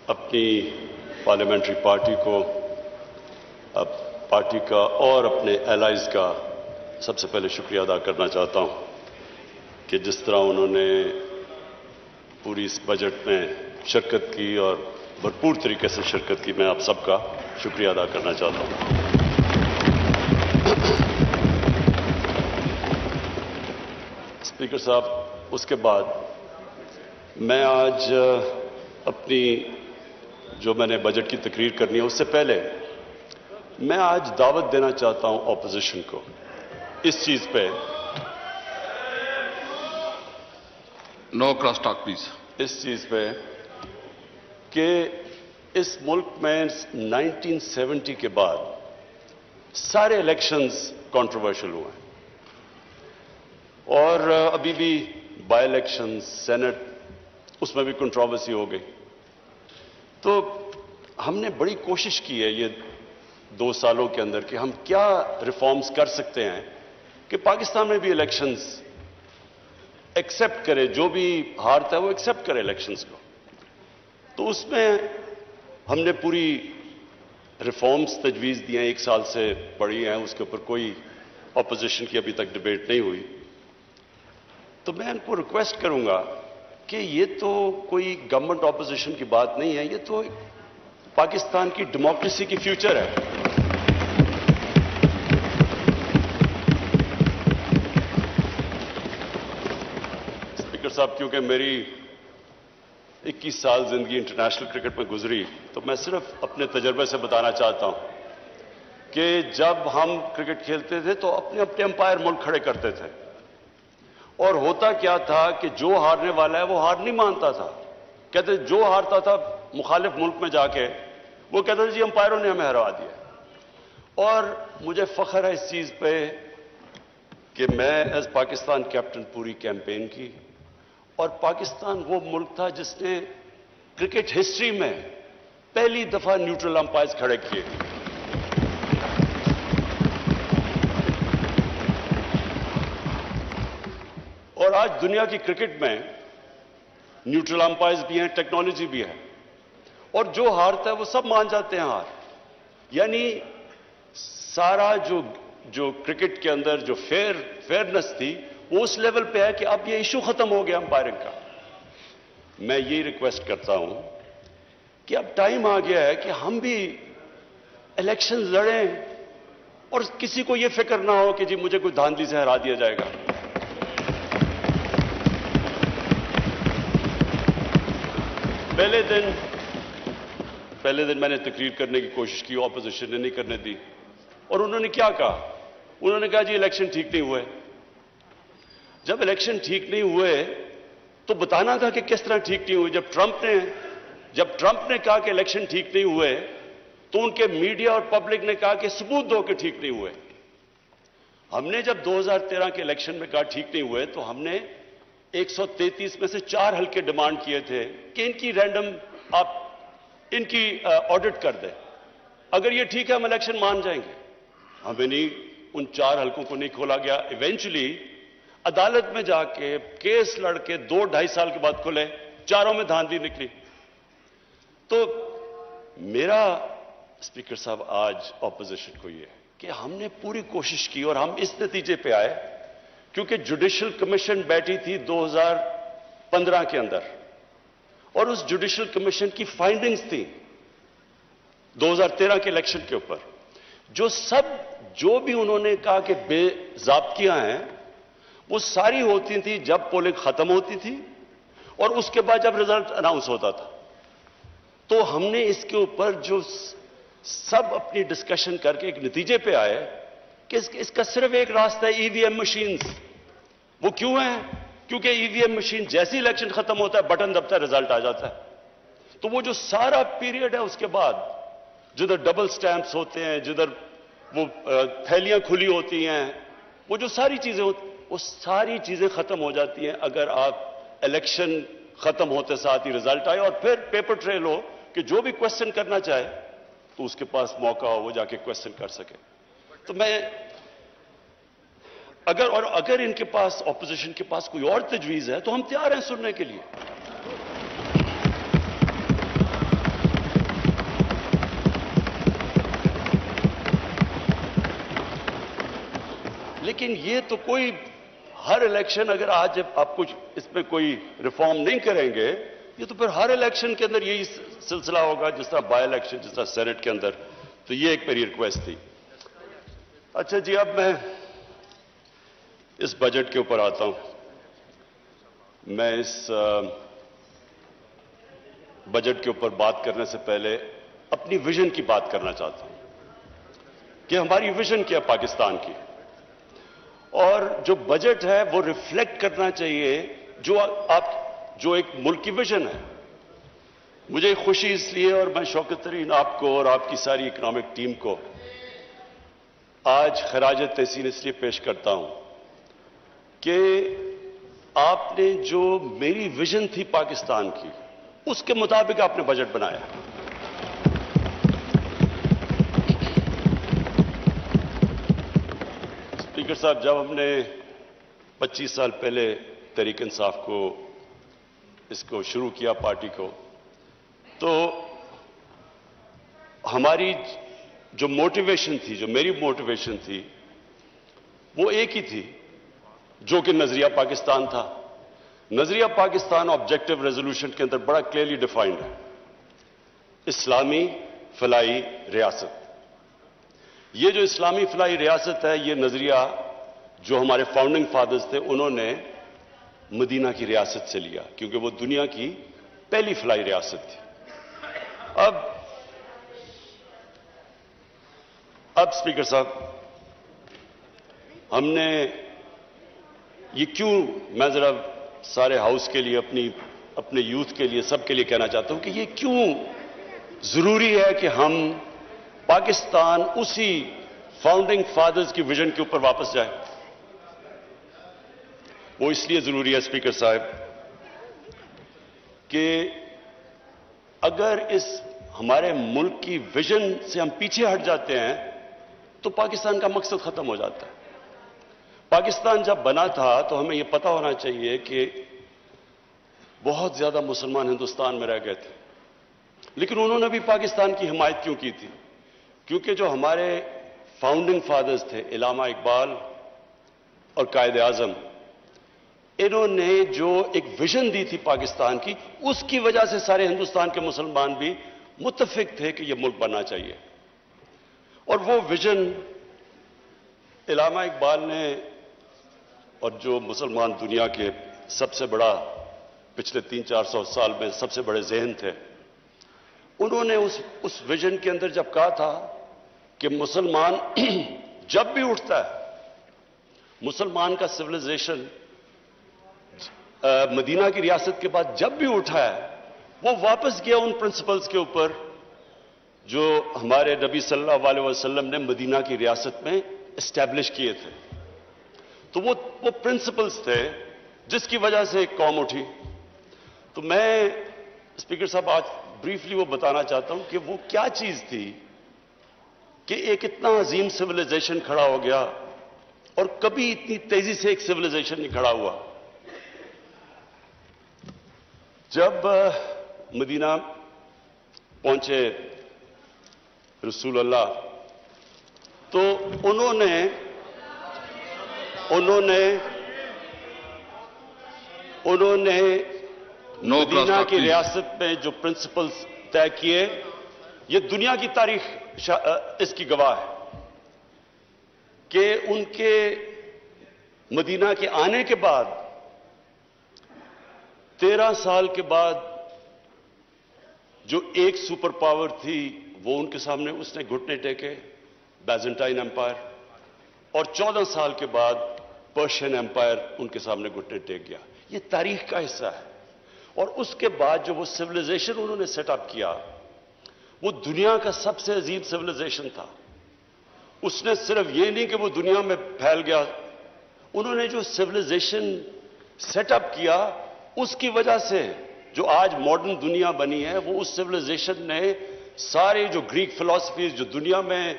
اپنی parliamentary party کو، party کا اور اپنے ایلائز کا سب سے پہلے شکریہ ادا کرنا چاہتا ہوں کہ جس طرح انہوں نے پوری اس بجٹ میں شرکت کی اور بھرپور طریقے سے شرکت کی، میں آپ سب کا شکریہ ادا کرنا چاہتا ہوں۔ اسپیکر صاحب، اس کے بعد میں آج اپنی جو میں نے بجٹ کی تقریر کرنی ہے اس سے پہلے میں آج دعوت دینا چاہتا ہوں اپوزیشن کو اس چیز پہ، نو کراس ٹاک پلیز، اس چیز پہ کہ اس ملک میں 1970 کے بعد سارے الیکشنز کنٹروورشل ہوئے ہیں اور ابھی بھی بائی الیکشن سینٹ اس میں بھی کنٹروورسی ہو گئی۔ تو ہم نے بڑی کوشش کی ہے یہ 2 سالوں کے اندر کہ ہم کیا ریفارمز کر سکتے ہیں کہ پاکستان میں بھی الیکشنز ایکسپٹ کرے، جو بھی ہارتا ہے وہ ایکسپٹ کرے الیکشنز کو۔ تو اس میں ہم نے پوری ریفارمز تجویز دی ہیں، 1 سال سے پڑھی ہیں، اس کے اوپر کوئی اپوزیشن کی ابھی تک ڈیبیٹ نہیں ہوئی۔ تو میں ان کو ریکویسٹ کروں گا کہ یہ تو کوئی گورنمنٹ اپوزیشن کی بات نہیں ہے، یہ تو پاکستان کی ڈیموکریسی کی فیوچر ہے۔ اسپیکر صاحب، کیونکہ میری 21 سال زندگی انٹرنیشنل کرکٹ میں گزری، تو میں صرف اپنے تجربے سے بتانا چاہتا ہوں کہ جب ہم کرکٹ کھیلتے تھے تو اپنے اپنے امپائر ملک کھڑے کرتے تھے، اور ہوتا کیا تھا کہ جو ہارنے والا ہے وہ ہار نہیں مانتا تھا، کہتے جو ہارتا تھا مخالف ملک میں جا کے وہ کہتا تھا جی امپائروں نے ہمیں ہرا دیا۔ اور مجھے فخر ہے اس چیز پہ کہ میں ایز پاکستان کیپٹن پوری کیمپین کی، اور پاکستان وہ ملک تھا جس نے کرکٹ ہسٹری میں پہلی دفعہ نیوٹرل امپائرز کھڑے کیے۔ اور آج دنیا کی کرکٹ میں نیوٹرل امپائرز بھی ہیں، ٹیکنالوجی بھی ہے، اور جو ہارتا ہے وہ سب مان جاتے ہیں ہار۔ یعنی سارا جو کرکٹ کے اندر جو فیئرنس تھی وہ اس لیول پہ ہے کہ اب یہ ایشو ختم ہو گیا امپائرنگ کا۔ میں یہ ریکویسٹ کرتا ہوں کہ اب ٹائم آ گیا ہے کہ ہم بھی الیکشن لڑیں اور کسی کو یہ فکر نہ ہو کہ جی مجھے کوئی دھاندلی سے ہرا دیا جائے گا۔ پہلے دن میں نے تقریر کرنے کی کوشش کی، اپوزیشن نے نہیں کرنے دی، اور انہوں نے کیا کہا؟ انہوں نے کہا جی الیکشن ٹھیک نہیں ہوئے۔ جب الیکشن ٹھیک نہیں ہوئے تو بتانا تھا کہ کس طرح ٹھیک نہیں ہوئے۔ جب ٹرمپ نے کہا کہ الیکشن ٹھیک نہیں ہوئے تو ان کے میڈیا اور پبلک نے کہا کہ ثبوت دو کہ ٹھیک نہیں ہوئے۔ ہم نے جب 2013 کے الیکشن میں کہا ٹھیک نہیں ہوئے تو ہم نے 133 میں سے 4 حلقے ڈیمانڈ کیے تھے کہ ان کی رینڈم آپ ان کی آڈٹ کر دیں، اگر یہ ٹھیک ہے ہم الیکشن مان جائیں گے۔ ہمیں نہیں، ان 4 حلقوں کو نہیں کھولا گیا۔ ایونچولی عدالت میں جا کے کیس لڑ کے 2-2.5 سال کے بعد کھلے، چاروں میں دھاندلی نکلی۔ تو میرا اسپیکر صاحب آج اپوزیشن کو یہ ہے کہ ہم نے پوری کوشش کی اور ہم اس نتیجے پہ آئے کیونکہ جوڈیشل کمیشن بیٹھی تھی 2015 کے اندر، اور اس جوڈیشل کمیشن کی فائنڈنگز تھی 2013 کے الیکشن کے اوپر، جو بھی انہوں نے کہا کہ بے ضابطیاں ہیں وہ ساری ہوتی تھی جب پولنگ ختم ہوتی تھی اور اس کے بعد جب رزلٹ اناؤنس ہوتا تھا۔ تو ہم نے اس کے اوپر جو سب اپنی ڈسکشن کر کے ایک نتیجے پہ آئے کہ اس کا صرف ایک راستہ ہے، ای وی ایم مشینز۔ وہ کیوں ہیں؟ کیونکہ ای وی ایم مشین جیسی الیکشن ختم ہوتا ہے بٹن دبتا ہے رزلٹ آ جاتا ہے۔ تو وہ جو سارا پیریڈ ہے اس کے بعد جدھر ڈبل سٹیمپس ہوتے ہیں، جدھر وہ تھیلیاں کھلی ہوتی ہیں، وہ جو ساری چیزیں ہوتی ہیں وہ ساری چیزیں ختم ہو جاتی ہیں اگر آپ الیکشن ختم ہوتے ساتھ ہی رزلٹ آئے، اور پھر پیپر ٹریل ہو کہ جو بھی کوسچن کرنا چاہے تو اس کے پاس موقع ہو وہ جا کے کوسچن کر سکے۔ تو میں اگر ان کے پاس اپوزیشن کے پاس کوئی اور تجویز ہے تو ہم تیار ہیں سننے کے لیے۔ لیکن یہ تو کوئی ہر الیکشن اگر آج آپ کچھ اس میں کوئی ریفارم نہیں کریں گے یہ تو پھر ہر الیکشن کے اندر یہی سلسلہ ہوگا، جس طرح بائی الیکشن، جس طرح سینٹ کے اندر. تو یہ ایک میری ریکویسٹ تھی. اچھا جی، اب میں اس بجٹ کے اوپر آتا ہوں. میں اس بجٹ کے اوپر بات کرنے سے پہلے اپنی ویژن کی بات کرنا چاہتا ہوں کہ ہماری ویژن کیا پاکستان کی، اور جو بجٹ ہے وہ ریفلیکٹ کرنا چاہیے جو ایک ملک کی ویژن ہے. مجھے خوشی اس لیے، اور میں شوکت ترین آپ کو اور آپ کی ساری اکنامک ٹیم کو آج خراج تحسین اس لیے پیش کرتا ہوں کہ آپ نے جو میری ویژن تھی پاکستان کی اس کے مطابق آپ نے بجٹ بنایا. اسپیکر صاحب، جب ہم نے 25 سال پہلے تحریک انصاف کو اس کو شروع کیا پارٹی کو، تو ہماری جو موٹیویشن تھی، جو میری موٹیویشن تھی، وہ ایک ہی تھی جو کہ نظریہ پاکستان تھا. نظریہ پاکستان آبجیکٹو ریزولوشن کے اندر بڑا کلیئرلی ڈیفائنڈ ہے: اسلامی فلاحی ریاست. یہ جو اسلامی فلاحی ریاست ہے، یہ نظریہ جو ہمارے فاؤنڈنگ فادرز تھے انہوں نے مدینہ کی ریاست سے لیا، کیونکہ وہ دنیا کی پہلی فلاحی ریاست تھی. اب اسپیکر صاحب، ہم نے یہ کیوں، میں ذرا سارے ہاؤس کے لیے، اپنے یوتھ کے لیے، سب کے لیے کہنا چاہتا ہوں کہ یہ کیوں ضروری ہے کہ ہم پاکستان اسی فاؤنڈنگ فادرز کی ویژن کے اوپر واپس جائے. وہ اس لیے ضروری ہے اسپیکر صاحب کہ اگر اس ہمارے ملک کی ویژن سے ہم پیچھے ہٹ جاتے ہیں تو پاکستان کا مقصد ختم ہو جاتا ہے. پاکستان جب بنا تھا تو ہمیں یہ پتا ہونا چاہیے کہ بہت زیادہ مسلمان ہندوستان میں رہ گئے تھے، لیکن انہوں نے بھی پاکستان کی حمایت کیوں کی تھی؟ کیونکہ جو ہمارے فاؤنڈنگ فادرز تھے، علامہ اقبال اور قائد اعظم، انہوں نے جو ایک ویژن دی تھی پاکستان کی، اس کی وجہ سے سارے ہندوستان کے مسلمان بھی متفق تھے کہ یہ ملک بننا چاہیے. اور وہ ویژن علامہ اقبال نے، اور جو مسلمان دنیا کے سب سے بڑا پچھلے 300-400 سال میں سب سے بڑے ذہن تھے، انہوں نے اس ویژن کے اندر جب کہا تھا کہ مسلمان جب بھی اٹھتا ہے، مسلمان کا سویلائزیشن مدینہ کی ریاست کے بعد جب بھی اٹھا ہے، وہ واپس گیا ان پرنسپلز کے اوپر جو ہمارے نبی صلی اللہ علیہ وسلم نے مدینہ کی ریاست میں اسٹیبلش کیے تھے. تو وہ پرنسپلز تھے جس کی وجہ سے ایک قوم اٹھی. تو میں اسپیکر صاحب آج بریفلی وہ بتانا چاہتا ہوں کہ وہ کیا چیز تھی کہ ایک اتنا عظیم سویلائزیشن کھڑا ہو گیا، اور کبھی اتنی تیزی سے ایک سویلائزیشن نہیں کھڑا ہوا. جب مدینہ پہنچے رسول اللہ، تو انہوں نے مدینہ کی ریاست میں جو پرنسپلز طے کیے، یہ دنیا کی تاریخ اس کی گواہ ہے کہ ان کے مدینہ کے آنے کے بعد 13 سال کے بعد جو ایک سپر پاور تھی وہ ان کے سامنے اس نے گھٹنے ٹیکے، بیزنٹائن امپائر، اور 14 سال کے بعد پرشین امپائر ان کے سامنے گھٹنے ٹیک گیا. یہ تاریخ کا حصہ ہے. اور اس کے بعد جو وہ سویلائزیشن انہوں نے سیٹ اپ کیا، وہ دنیا کا سب سے عظیم سویلائزیشن تھا. اس نے صرف یہ نہیں کہ وہ دنیا میں پھیل گیا، انہوں نے جو سویلائزیشن سیٹ اپ کیا اس کی وجہ سے جو آج ماڈرن دنیا بنی ہے، وہ اس سویلائزیشن نے سارے جو گریک فلسفیز جو دنیا میں،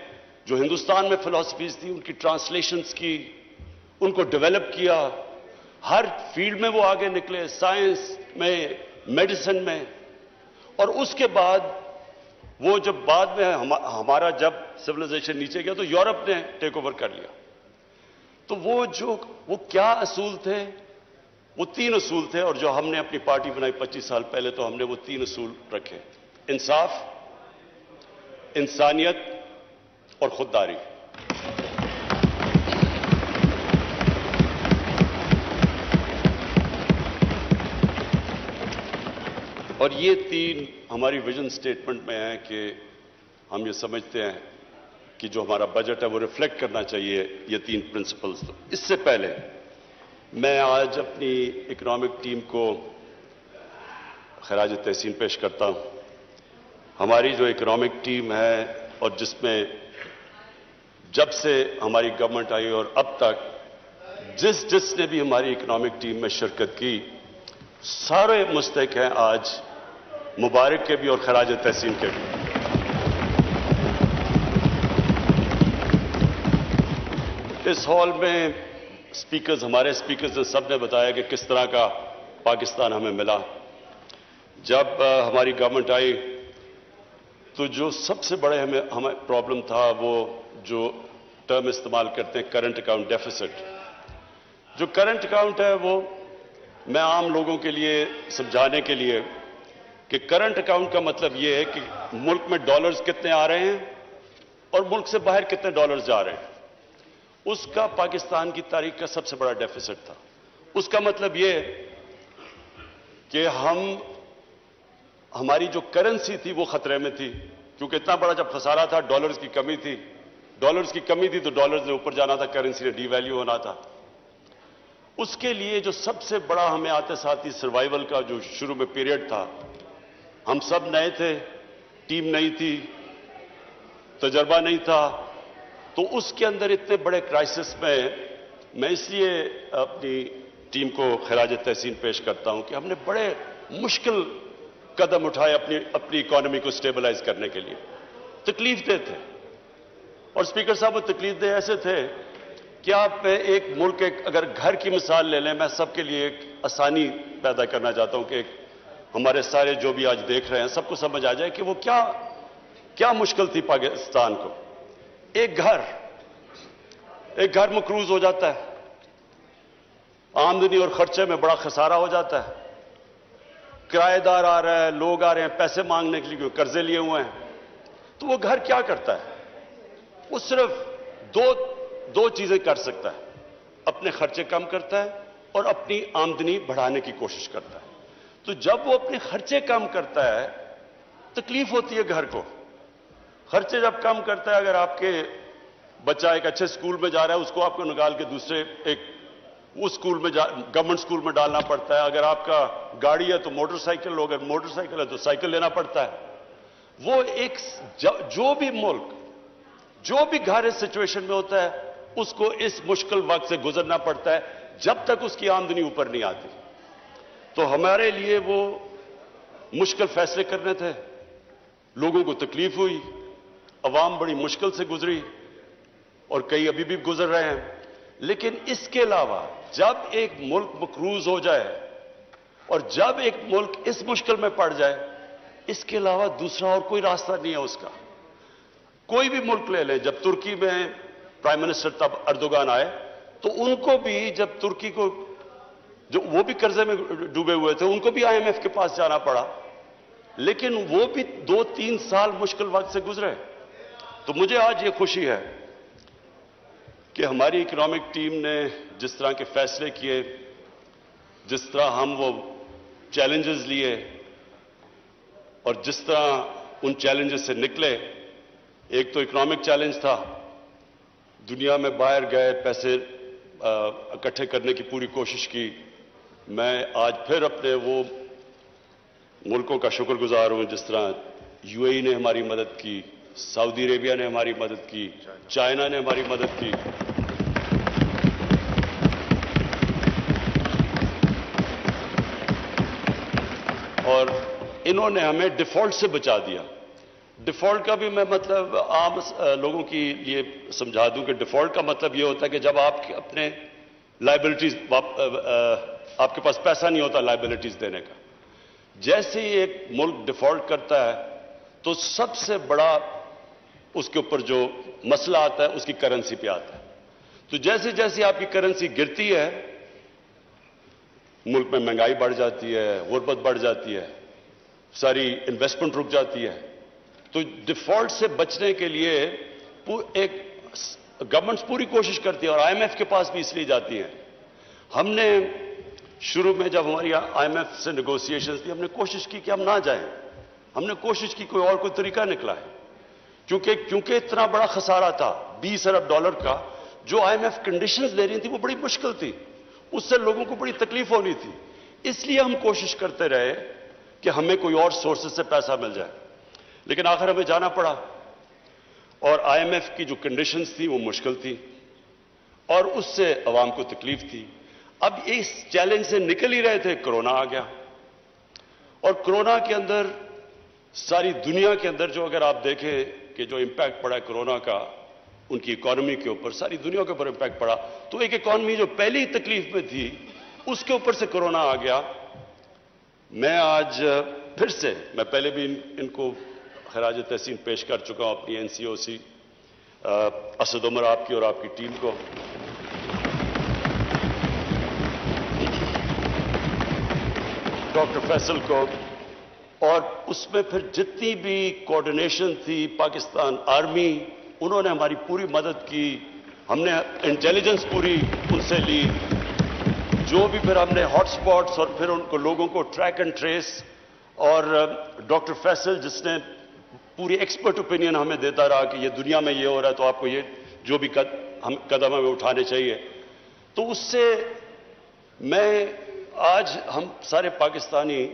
جو ہندوستان میں فلسفیز تھی، ان کی ٹرانسلیشنز کی، ان کو ڈیولپ کیا. ہر فیلڈ میں وہ آگے نکلے، سائنس میں، میڈیسن میں. اور اس کے بعد وہ جب بعد میں ہمارا جب سویلائزیشن نیچے گیا تو یورپ نے ٹیک اوور کر لیا. تو وہ کیا اصول تھے؟ وہ 3 اصول تھے، اور جو ہم نے اپنی پارٹی بنائی 25 سال پہلے تو ہم نے وہ 3 اصول رکھے: انصاف، انسانیت اور خودداری۔ اور یہ 3 ہماری ویژن سٹیٹمنٹ میں ہیں کہ ہم یہ سمجھتے ہیں کہ جو ہمارا بجٹ ہے وہ ریفلیکٹ کرنا چاہیے یہ 3 پرنسپلز۔ اس سے پہلے میں آج اپنی اکنامک ٹیم کو خراج تحسین پیش کرتا ہوں۔ ہماری جو اکنامک ٹیم ہے اور جس میں جب سے ہماری گورنمنٹ آئی اور اب تک جس نے بھی ہماری اکنامک ٹیم میں شرکت کی، سارے مستحق ہیں آج مبارک کے بھی اور خراج تحسین کے بھی۔ اس ہال میں ہمارے اسپیکرز نے سب نے بتایا کہ کس طرح کا پاکستان ہمیں ملا۔ جب ہماری گورنمنٹ آئی تو جو سب سے بڑے ہمیں پرابلم تھا وہ جو ٹرم استعمال کرتے ہیں کرنٹ اکاؤنٹ ڈیفیسٹ۔ جو کرنٹ اکاؤنٹ ہے وہ میں عام لوگوں کے لیے سمجھانے کے لیے کہ کرنٹ اکاؤنٹ کا مطلب یہ ہے کہ ملک میں ڈالرز کتنے آ رہے ہیں اور ملک سے باہر کتنے ڈالرز جا رہے ہیں۔ اس کا پاکستان کی تاریخ کا سب سے بڑا ڈیفیسٹ تھا۔ اس کا مطلب یہ کہ ہماری جو کرنسی تھی وہ خطرے میں تھی، کیونکہ اتنا بڑا جب خسارہ تھا، ڈالرز کی کمی تھی تو ڈالرز نے اوپر جانا تھا، کرنسی نے ڈی ویلیو ہونا تھا۔ اس کے لیے جو سب سے بڑا ہمیں آتے ساتھ ہی سروائیول کا جو شروع میں پیریڈ تھا، ہم سب نئے تھے، ٹیم نہیں تھی، تجربہ نہیں تھا، تو اس کے اندر اتنے بڑے کرائسس میں اس لیے اپنی ٹیم کو خراج تحسین پیش کرتا ہوں کہ ہم نے بڑے مشکل قدم اٹھائے اپنی اکانومی کو سٹیبلائز کرنے کے لیے۔ تکلیف دہ تھے، اور اسپیکر صاحب وہ تکلیف دہ ایسے تھے کہ آپ ایک ملک اگر گھر کی مثال لے لیں، میں سب کے لیے ایک آسانی پیدا کرنا چاہتا ہوں کہ ہمارے سارے جو بھی آج دیکھ رہے ہیں سب کو سمجھ آ جائے کہ وہ کیا مشکل تھی پاکستان کو۔ ایک گھر مقروض ہو جاتا ہے، آمدنی اور خرچے میں بڑا خسارہ ہو جاتا ہے، کرایہ دار آ رہا ہے، لوگ آ رہے ہیں پیسے مانگنے کے لیے، قرضے لیے ہوئے ہیں، تو وہ گھر کیا کرتا ہے؟ وہ صرف دو چیزیں کر سکتا ہے: اپنے خرچے کم کرتا ہے اور اپنی آمدنی بڑھانے کی کوشش کرتا ہے۔ تو جب وہ اپنے خرچے کم کرتا ہے تکلیف ہوتی ہے گھر کو۔ خرچے جب کم کرتا ہے، اگر آپ کے بچہ ایک اچھے سکول میں جا رہا ہے، اس کو آپ کو نکال کے دوسرے اس سکول میں گورنمنٹ سکول میں ڈالنا پڑتا ہے۔ اگر آپ کا گاڑی ہے تو موٹر سائیکل ہو، اگر موٹر سائیکل ہے تو سائیکل لینا پڑتا ہے۔ وہ جو بھی گھر اس سچویشن میں ہوتا ہے اس کو اس مشکل وقت سے گزرنا پڑتا ہے جب تک اس کی آمدنی اوپر نہیں آتی۔ تو ہمارے لیے وہ مشکل فیصلے کرنے تھے، لوگوں کو تکلیف ہوئی، عوام بڑی مشکل سے گزری، اور کئی ابھی بھی گزر رہے ہیں۔ لیکن اس کے علاوہ جب ایک ملک مقروض ہو جائے اور جب ایک ملک اس مشکل میں پڑ جائے، اس کے علاوہ دوسرا اور کوئی راستہ نہیں ہے اس کا۔ کوئی بھی ملک لے لیں، جب ترکی میں پرائم منسٹر تب اردوغان آئے تو ان کو بھی جب ترکی کو جو وہ بھی قرضے میں ڈوبے ہوئے تھے، ان کو بھی IMF کے پاس جانا پڑا، لیکن وہ بھی 2-3 سال مشکل وقت سے گزرے۔ تو مجھے آج یہ خوشی ہے کہ ہماری اکنامک ٹیم نے جس طرح کے فیصلے کیے، جس طرح ہم وہ چیلنجز لیے اور جس طرح ان چیلنجز سے نکلے۔ ایک تو اکنامک چیلنج تھا، دنیا میں باہر گئے، پیسے اکٹھے کرنے کی پوری کوشش کی۔ میں آج پھر اپنے وہ ملکوں کا شکر گزار ہوں جس طرح UAE نے ہماری مدد کی، سعودی عربیہ نے ہماری مدد کی، چائنا نے ہماری مدد کی۔ اور انہوں نے ہمیں ڈیفالٹ سے بچا دیا۔ ڈیفالٹ کا بھی میں مطلب عام لوگوں کی یہ سمجھا دوں کہ ڈیفالٹ کا مطلب یہ ہوتا ہے کہ جب آپ اپنے لائبلٹیز آپ کے پاس پیسہ نہیں ہوتا لائبلٹیز دینے کا۔ جیسے ہی ایک ملک ڈیفالٹ کرتا ہے تو سب سے بڑا اس کے اوپر جو مسئلہ آتا ہے اس کی کرنسی پہ آتا ہے۔ تو جیسے جیسے آپ کی کرنسی گرتی ہے ملک میں مہنگائی بڑھ جاتی ہے، غربت بڑھ جاتی ہے، ساری انویسٹمنٹ رک جاتی ہے. تو ڈیفالٹ سے بچنے کے لیے ایک گورنمنٹس پوری کوشش کرتی ہے اور آئی ایم ایف کے پاس بھی اس لیے جاتی ہیں. ہم نے شروع میں جب ہماری آئی ایم ایف سے نیگوسیشنز تھی ہم نے کوشش کی کہ ہم نہ جائیں. ہم نے کوشش کی کوئی اور کوئی طریقہ نکلا ہے کیونکہ اتنا بڑا خسارہ تھا $20 ارب کا. جو آئی ایم ایف کنڈیشنز لے رہی تھی وہ بڑی مشکل تھی، اس سے لوگوں کو بڑی تکلیف ہونی تھی. اس لیے ہم کوشش کرتے رہے کہ ہمیں کوئی اور سورسز سے پیسہ مل جائے، لیکن آخر ہمیں جانا پڑا. اور آئی ایم ایف کی جو کنڈیشنز تھی وہ مشکل تھی اور اس سے عوام کو تکلیف تھی. اب اس چیلنج سے نکل ہی رہے تھے، کرونا آ گیا. اور کرونا کے اندر ساری دنیا کے اندر جو اگر آپ دیکھیں کہ جو امپیکٹ پڑا ہے کرونا کا ان کی اکانومی کے اوپر، ساری دنیا کے اوپر امپیکٹ پڑا. تو ایک اکانومی جو پہلی تکلیف میں تھی اس کے اوپر سے کرونا آ گیا. میں آج پھر سے میں پہلے بھی ان کو خراج تحسین پیش کر چکا ہوں اپنی این سی او سی اسد عمر آپ کی اور آپ کی ٹیم کو. ڈاکٹر فیصل کو، اور اس میں پھر جتنی بھی کوآرڈینیشن تھی پاکستان آرمی، انہوں نے ہماری پوری مدد کی. ہم نے انٹیلیجنس پوری ان سے لی. جو بھی پھر ہم نے ہاٹ سپاٹس اور پھر ان کو لوگوں کو ٹریک اینڈ ٹریس، اور ڈاکٹر فیصل جس نے پوری ایکسپرٹ اوپینین ہمیں دیتا رہا کہ یہ دنیا میں یہ ہو رہا ہے تو آپ کو یہ جو بھی قدم ہمیں اٹھانے چاہیے. تو اس سے میں آج ہم سارے پاکستانی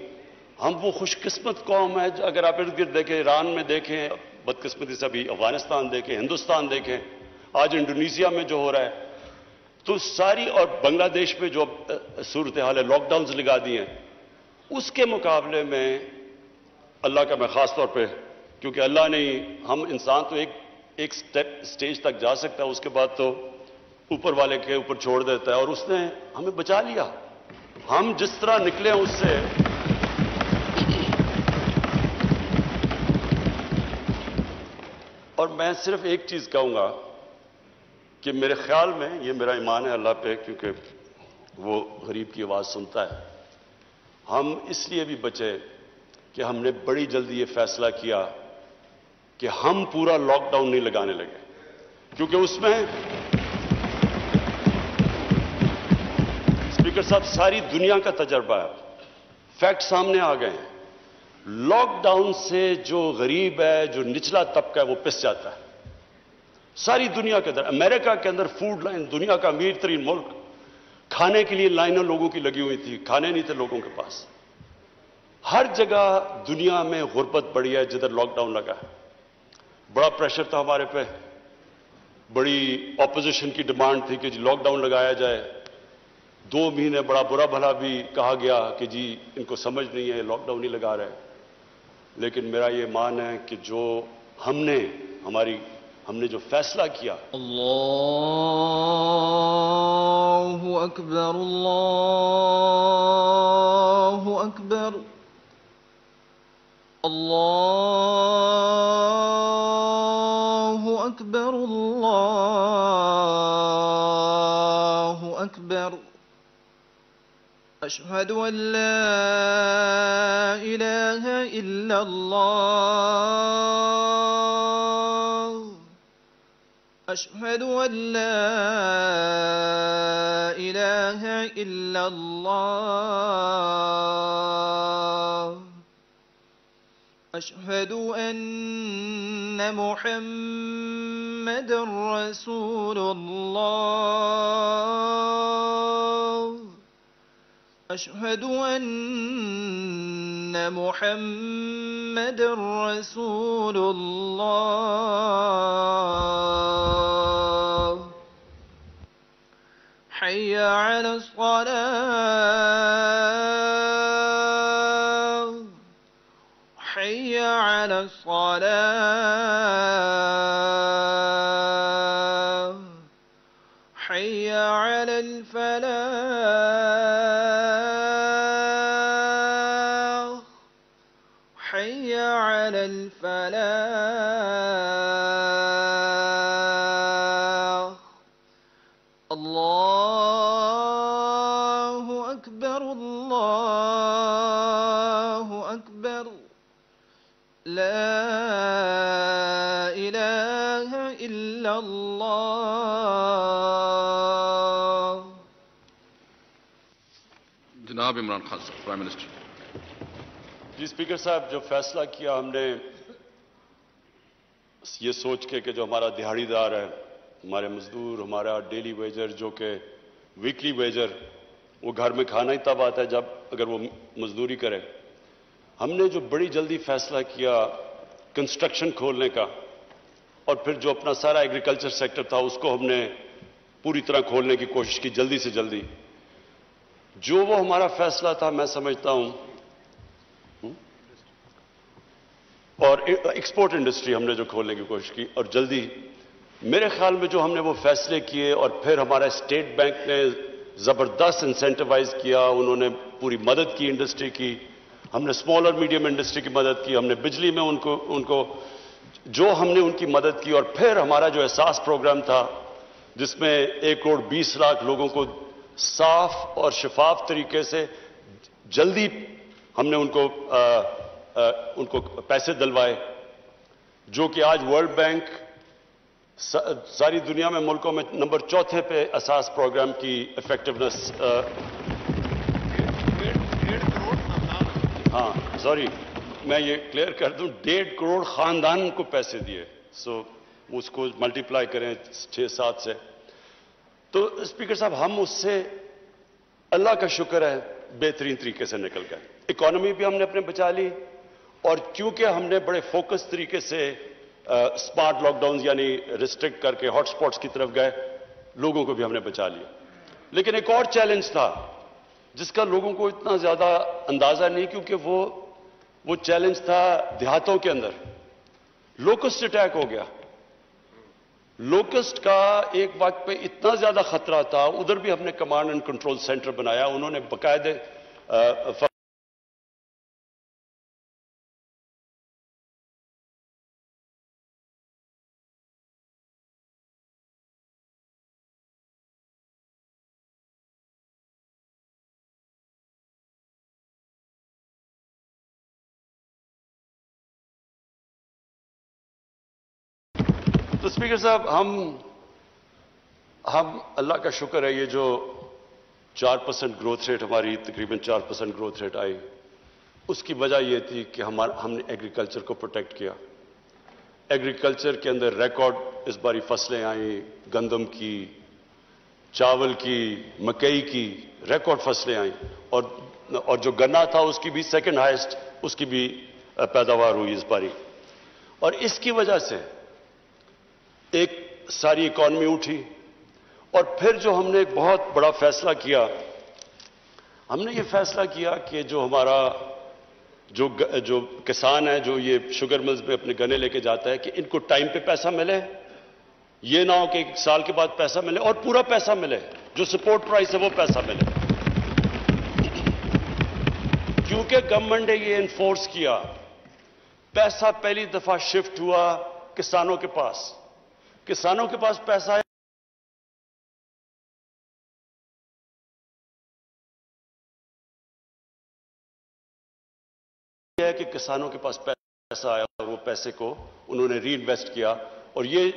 ہم وہ خوش قسمت قوم ہے. اگر آپ ارد گرد دیکھیں، ایران میں دیکھیں، بدقسمتی سے ابھی افغانستان دیکھیں، ہندوستان دیکھیں، آج انڈونیشیا میں جو ہو رہا ہے، تو ساری، اور بنگلہ دیش میں جو صورتحال ہے، لاک ڈاؤنز لگا دی ہیں، اس کے مقابلے میں اللہ کا میں خاص طور پہ، کیونکہ اللہ نے، ہم انسان تو ایک سٹیج تک جا سکتا ہے، اس کے بعد تو اوپر والے کے اوپر چھوڑ دیتا ہے، اور اس نے ہمیں بچا لیا. ہم جس طرح نکلے اس سے، اور میں صرف ایک چیز کہوں گا کہ میرے خیال میں، یہ میرا ایمان ہے اللہ پہ کیونکہ وہ غریب کی آواز سنتا ہے، ہم اس لیے بھی بچے کہ ہم نے بڑی جلدی یہ فیصلہ کیا کہ ہم پورا لاک ڈاؤن نہیں لگانے لگے. کیونکہ اس میں اسپیکر صاحب ساری دنیا کا تجربہ ہے، فیکٹ سامنے آ گئے ہیں. لاک ڈاؤن سے جو غریب ہے، جو نچلا طبقہ ہے، وہ پس جاتا ہے. ساری دنیا کے اندر، امریکہ کے اندر فوڈ لائن، دنیا کا امیر ترین ملک، کھانے کے لیے لائنیں لوگوں کی لگی ہوئی تھی، کھانے نہیں تھے لوگوں کے پاس. ہر جگہ دنیا میں غربت بڑھی ہے جدھر لاک ڈاؤن لگا ہے. بڑا پریشر تھا ہمارے پہ، بڑی اپوزیشن کی ڈیمانڈ تھی کہ جی لاک ڈاؤن لگایا جائے. 2 مہینے بڑا برا بھلا بھی کہا گیا کہ جی ان کو سمجھ نہیں ہے، لاک ڈاؤن نہیں لگا رہے. لیکن میرا یہ مان ہے کہ جو ہم نے جو فیصلہ کیا، اللہ اکبر، اللہ اکبر، اللہ اکبر، اللہ اکبر. اشہد ان لا الہ الا اللہ، اشہد ان لا الہ الا اللہ، اشہد ان محمد رسول اللہ، اشہد ان محمد رسول اللہ. حی علی الصلاة، حی علی الصلاة، حی علی الفلاح، حی علی الفلاح. لا إله إلا الله. جناب عمران خان صاحب پرائم منسٹر. جی اسپیکر صاحب، جو فیصلہ کیا ہم نے یہ سوچ کے کہ جو ہمارا دہاڑی دار ہے، ہمارے مزدور، ہمارا ڈیلی ویجر جو کہ ویکلی ویجر، وہ گھر میں کھانا ہی تب آتا ہے جب اگر وہ مزدوری کرے. ہم نے جو بڑی جلدی فیصلہ کیا کنسٹرکشن کھولنے کا، اور پھر جو اپنا سارا ایگریکلچر سیکٹر تھا اس کو ہم نے پوری طرح کھولنے کی کوشش کی جلدی سے جلدی. جو وہ ہمارا فیصلہ تھا میں سمجھتا ہوں، اور ایکسپورٹ انڈسٹری ہم نے جو کھولنے کی کوشش کی اور جلدی، میرے خیال میں جو ہم نے وہ فیصلے کیے، اور پھر ہمارا اسٹیٹ بینک نے زبردست انسینٹیوائز کیا، انہوں نے پوری مدد کی انڈسٹری کی. ہم نے اسمال اور میڈیم انڈسٹری کی مدد کی، ہم نے بجلی میں ان کو جو ہم نے ان کی مدد کی. اور پھر ہمارا جو احساس پروگرام تھا جس میں 1,20,00,000 لوگوں کو صاف اور شفاف طریقے سے جلدی ہم نے ان کو پیسے دلوائے، جو کہ آج ورلڈ بینک ساری دنیا میں ملکوں میں نمبر 4 پہ اساس پروگرام کی افیکٹونیس. ہاں سوری، میں یہ کلیئر کر دوں، 1.5 کروڑ خاندان کو پیسے دیے. سو اس کو ملٹیپلائی کریں 6-7 سے. تو اسپیکر صاحب، ہم اس سے اللہ کا شکر ہے بہترین طریقے سے نکل گئے. اکانومی بھی ہم نے اپنے بچا لی، اور کیونکہ ہم نے بڑے فوکس طریقے سے اسمارٹ لاک ڈاؤن یعنی ریسٹرکٹ کر کے ہاٹ سپاٹس کی طرف گئے، لوگوں کو بھی ہم نے بچا لیا. لیکن ایک اور چیلنج تھا جس کا لوگوں کو اتنا زیادہ اندازہ نہیں، کیونکہ وہ چیلنج تھا دیہاتوں کے اندر. لوکسٹ اٹیک ہو گیا. لوکسٹ کا ایک وقت پہ اتنا زیادہ خطرہ تھا، ادھر بھی ہم نے کمانڈ اینڈ کنٹرول سینٹر بنایا. انہوں نے باقاعدہ تو اسپیکر صاحب، ہم اللہ کا شکر ہے، یہ جو 4% گروتھ ریٹ ہماری تقریباً 4% گروتھ ریٹ آئی، اس کی وجہ یہ تھی کہ ہم نے ایگریکلچر کو پروٹیکٹ کیا. ایگریکلچر کے اندر ریکارڈ اس باری فصلیں آئیں، گندم کی، چاول کی، مکئی کی ریکارڈ فصلیں آئیں. اور جو گنا تھا اس کی بھی سیکنڈ ہائیسٹ اس کی بھی پیداوار ہوئی اس باری. اور اس کی وجہ سے ایک ساری اکانومی اٹھی. اور پھر جو ہم نے ایک بہت بڑا فیصلہ کیا، ہم نے یہ فیصلہ کیا کہ جو ہمارا جو کسان ہے، جو یہ شوگر ملز میں اپنے گنے لے کے جاتا ہے، کہ ان کو ٹائم پہ پیسہ ملے. یہ نہ ہو کہ 1 سال کے بعد پیسہ ملے، اور پورا پیسہ ملے، جو سپورٹ پرائس ہے وہ پیسہ ملے. کیونکہ گورنمنٹ نے یہ انفورس کیا، پیسہ پہلی دفعہ شفٹ ہوا کسانوں کے پاس. کسانوں کے پاس پیسہ ہے کہ کسانوں کے پاس پیسہ آیا اور وہ پیسے کو انہوں نے ری انویسٹ کیا. اور یہ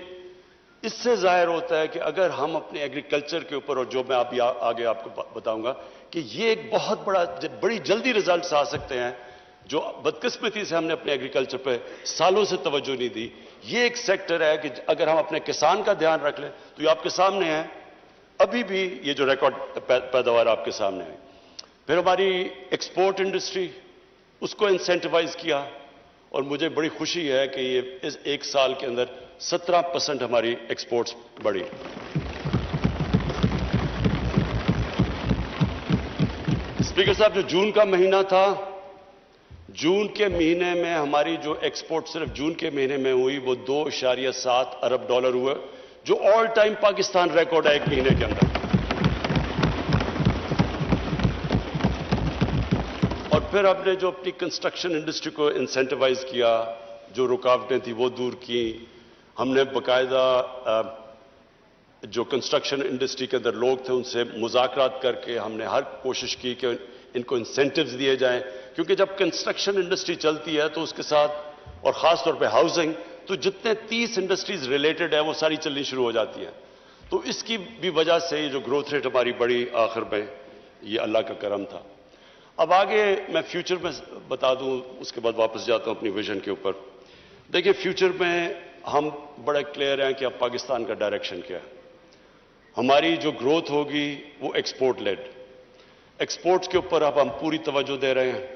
اس سے ظاہر ہوتا ہے کہ اگر ہم اپنے ایگریکلچر کے اوپر، اور جو میں آگے آپ کو بتاؤں گا، کہ یہ ایک بہت بڑی جلدی ریزلٹس آ سکتے ہیں. جو بدقسمتی سے ہم نے اپنے ایگریکلچر پہ سالوں سے توجہ نہیں دی. یہ ایک سیکٹر ہے کہ اگر ہم اپنے کسان کا دھیان رکھ لیں تو یہ آپ کے سامنے ہے. ابھی بھی یہ جو ریکارڈ پیداوار آپ کے سامنے ہے. پھر ہماری ایکسپورٹ انڈسٹری، اس کو انسینٹیوائز کیا، اور مجھے بڑی خوشی ہے کہ یہ اس 1 سال کے اندر 17% ہماری ایکسپورٹس بڑھی. اسپیکر صاحب، جو جون کا مہینہ تھا، جون کے مہینے میں ہماری جو ایکسپورٹ صرف جون کے مہینے میں ہوئی وہ $2.7 ارب ہوئے، جو آل ٹائم پاکستان ریکارڈ ہے ایک مہینے کے اندر. اور پھر ہم نے جو اپنی کنسٹرکشن انڈسٹری کو انسینٹیوائز کیا، جو رکاوٹیں تھیں وہ دور کی. ہم نے باقاعدہ جو کنسٹرکشن انڈسٹری کے اندر لوگ تھے ان سے مذاکرات کر کے ہم نے ہر کوشش کی کہ ان کو انسینٹیوز دیے جائیں، کیونکہ جب کنسٹرکشن انڈسٹری چلتی ہے تو اس کے ساتھ اور خاص طور پہ ہاؤسنگ، تو جتنے 30 انڈسٹریز ریلیٹڈ ہیں وہ ساری چلنی شروع ہو جاتی ہیں. تو اس کی بھی وجہ سے یہ جو گروتھ ریٹ ہماری بڑی آخر میں، یہ اللہ کا کرم تھا. اب آگے میں فیوچر میں بتا دوں، اس کے بعد واپس جاتا ہوں اپنی ویژن کے اوپر. دیکھیں فیوچر میں ہم بڑے کلیئر ہیں کہ اب پاکستان کا ڈائریکشن کیا ہے. ہماری جو گروتھ ہوگی وہ ایکسپورٹ لیڈ، ایکسپورٹس کے اوپر اب ہم پوری توجہ دے رہے ہیں.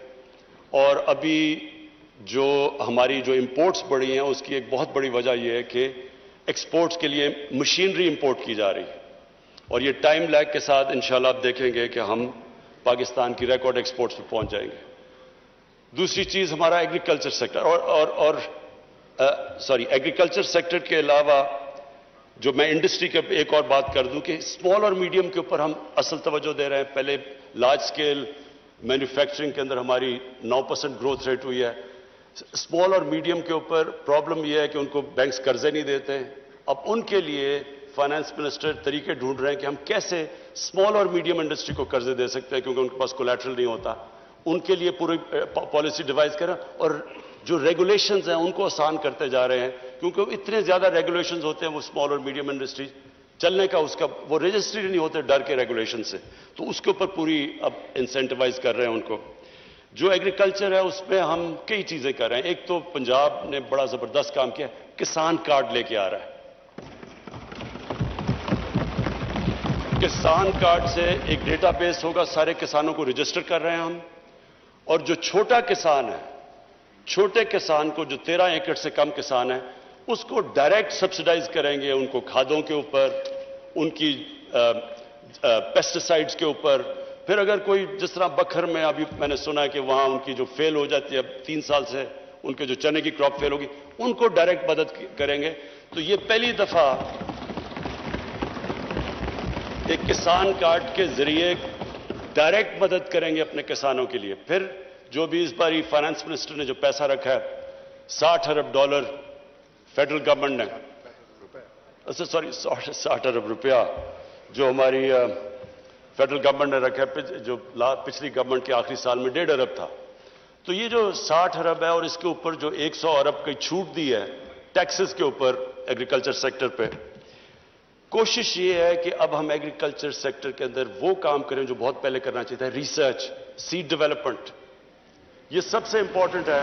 اور ابھی جو ہماری جو امپورٹس بڑھی ہیں اس کی ایک بہت بڑی وجہ یہ ہے کہ ایکسپورٹس کے لیے مشینری امپورٹ کی جا رہی ہے، اور یہ ٹائم لیگ کے ساتھ انشاءاللہ آپ دیکھیں گے کہ ہم پاکستان کی ریکارڈ ایکسپورٹس پہ پہنچ جائیں گے. دوسری چیز ہمارا ایگریکلچر سیکٹر ایگریکلچر سیکٹر کے علاوہ جو میں انڈسٹری کے ایک اور بات کر دوں کہ اسمال اور میڈیم کے اوپر ہم اصل توجہ دے رہے ہیں. پہلے لارج اسکیل مینوفیکچرنگ کے اندر ہماری 9% گروتھ ریٹ ہوئی ہے. اسمال اور میڈیم کے اوپر پرابلم یہ ہے کہ ان کو بینکس قرضے نہیں دیتے. اب ان کے لیے فائنانس منسٹر طریقے ڈھونڈ رہے ہیں کہ ہم کیسے اسمال اور میڈیم انڈسٹری کو قرضے دے سکتے ہیں کیونکہ ان کے پاس کولیٹرل نہیں ہوتا. ان کے لیے پوری پالیسی ڈیوائز کریں اور جو ریگولیشنز ہیں ان کو آسان کرتے جا رہے ہیں کیونکہ اتنے زیادہ ریگولیشنز ہوتے ہیں وہ اسمال اور میڈیم انڈسٹری چلنے کا اس کا وہ رجسٹری نہیں ہوتے ڈر کے ریگولیشن سے. تو اس کے اوپر پوری اب انسینٹیوائز کر رہے ہیں ان کو. جو ایگریکلچر ہے اس میں ہم کئی چیزیں کر رہے ہیں. ایک تو پنجاب نے بڑا زبردست کام کیا، کسان کارڈ لے کے آ رہا ہے. کسان کارڈ سے ایک ڈیٹا بیس ہوگا، سارے کسانوں کو رجسٹر کر رہے ہیں ہم. اور جو چھوٹا کسان ہے، چھوٹے کسان کو جو 13 ایکڑ سے کم کسان ہے اس کو ڈائریکٹ سبسیڈائز کریں گے، ان کو کھادوں کے اوپر، ان کی پیسٹیسائڈز کے اوپر. پھر اگر کوئی جس طرح بکھر میں ابھی میں نے سنا ہے کہ وہاں ان کی جو فیل ہو جاتی ہے، اب 3 سال سے ان کے جو چنے کی کراپ فیل ہوگی، ان کو ڈائریکٹ مدد کریں گے. تو یہ پہلی دفعہ ایک کسان کارڈ کے ذریعے ڈائریکٹ مدد کریں گے اپنے کسانوں کے لیے. پھر جو بھی اس باری فائنانس منسٹر نے جو پیسہ رکھا ہے $60 ارب فیڈرل گورنمنٹ نے، سوری 60 ارب روپیہ جو ہماری فیڈرل گورنمنٹ نے رکھا ہے، جو پچھلی گورنمنٹ کے آخری سال میں 1.5 ارب تھا. تو یہ جو 60 ارب ہے اور اس کے اوپر جو 100 ارب کی چھوٹ دی ہے ٹیکسز کے اوپر ایگریکلچر سیکٹر پہ، کوشش یہ ہے کہ اب ہم ایگریکلچر سیکٹر کے اندر وہ کام کریں جو بہت پہلے کرنا چاہیے تھا، ریسرچ، سیڈ ڈیولپمنٹ. یہ سب سے امپورٹنٹ ہے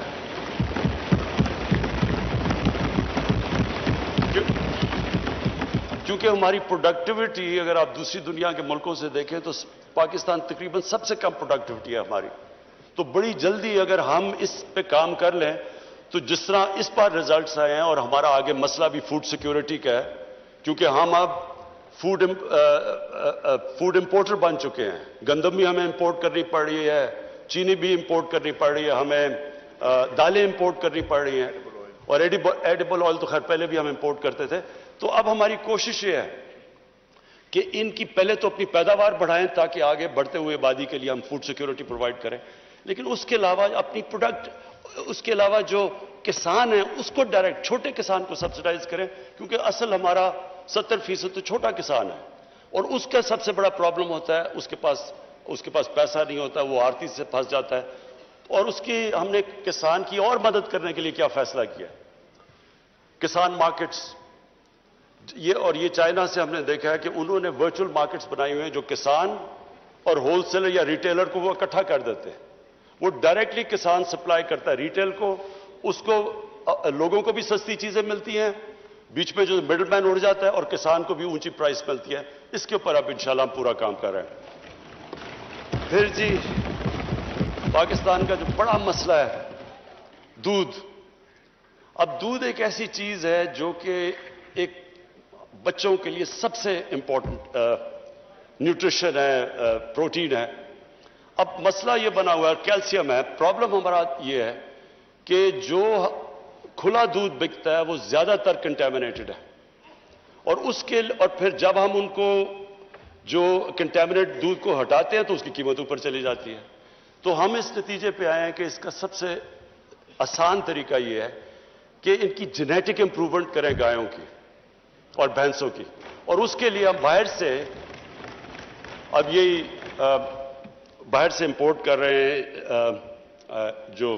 کیونکہ ہماری پروڈکٹیوٹی اگر آپ دوسری دنیا کے ملکوں سے دیکھیں تو پاکستان تقریباً سب سے کم پروڈکٹیوٹی ہے ہماری. تو بڑی جلدی اگر ہم اس پہ کام کر لیں تو جس طرح اس بار ریزلٹس آئے ہیں، اور ہمارا آگے مسئلہ بھی فوڈ سیکیورٹی کا ہے کیونکہ ہم اب فوڈ امپورٹر بن چکے ہیں. گندم بھی ہمیں امپورٹ کرنی پڑ رہی ہے، چینی بھی امپورٹ کرنی پڑ رہی ہے، ہمیں دالیں امپورٹ کرنی پڑ رہی ہیں، اور ایڈیبل آئل تو خیر پہلے بھی ہم امپورٹ کرتے تھے. تو اب ہماری کوشش یہ ہے کہ ان کی پہلے تو اپنی پیداوار بڑھائیں تاکہ آگے بڑھتے ہوئے آبادی کے لیے ہم فوڈ سیکیورٹی پرووائڈ کریں، لیکن اس کے علاوہ اپنی پروڈکٹ، اس کے علاوہ جو کسان ہیں اس کو ڈائریکٹ چھوٹے کسان کو سبسیڈائز کریں کیونکہ اصل ہمارا 70% تو چھوٹا کسان ہے اور اس کا سب سے بڑا پرابلم ہوتا ہے اس کے پاس پیسہ نہیں ہوتا، وہ آڑتی سے پھنس جاتا ہے. اور اس کی ہم نے کسان کی اور مدد کرنے کے لیے کیا فیصلہ کیا، کسان مارکیٹس. یہ چائنا سے ہم نے دیکھا ہے کہ انہوں نے ورچوئل مارکیٹس بنائی ہوئے ہیں جو کسان اور ہول سیلر یا ریٹیلر کو وہ اکٹھا کر دیتے ہیں. وہ ڈائریکٹلی کسان سپلائی کرتا ہے ریٹیل کو، اس کو لوگوں کو بھی سستی چیزیں ملتی ہیں، بیچ میں جو مڈل مین اڑ جاتا ہے، اور کسان کو بھی اونچی پرائس ملتی ہے. اس کے اوپر اب انشاءاللہ ہم پورا کام کر رہے ہیں. پھر جی پاکستان کا جو بڑا مسئلہ ہے دودھ. اب دودھ ایک ایسی چیز ہے جو کہ ایک بچوں کے لیے سب سے امپورٹنٹ نیوٹریشن ہے، پروٹین ہے. اب مسئلہ یہ بنا ہوا ہے، کیلشیم ہے. پرابلم ہمارا یہ ہے کہ جو کھلا دودھ بکتا ہے وہ زیادہ تر کنٹامنیٹڈ ہے، اور پھر جب ہم ان کو جو کنٹامنیٹ دودھ کو ہٹاتے ہیں تو اس کی قیمت اوپر چلی جاتی ہے. تو ہم اس نتیجے پہ آئے ہیں کہ اس کا سب سے آسان طریقہ یہ ہے کہ ان کی جینیٹک امپروومنٹ کریں گایوں کی اور بھینسوں کی. اور اس کے لیے ہم باہر سے اب یہی باہر سے امپورٹ کر رہے ہیں جو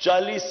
40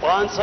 500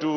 2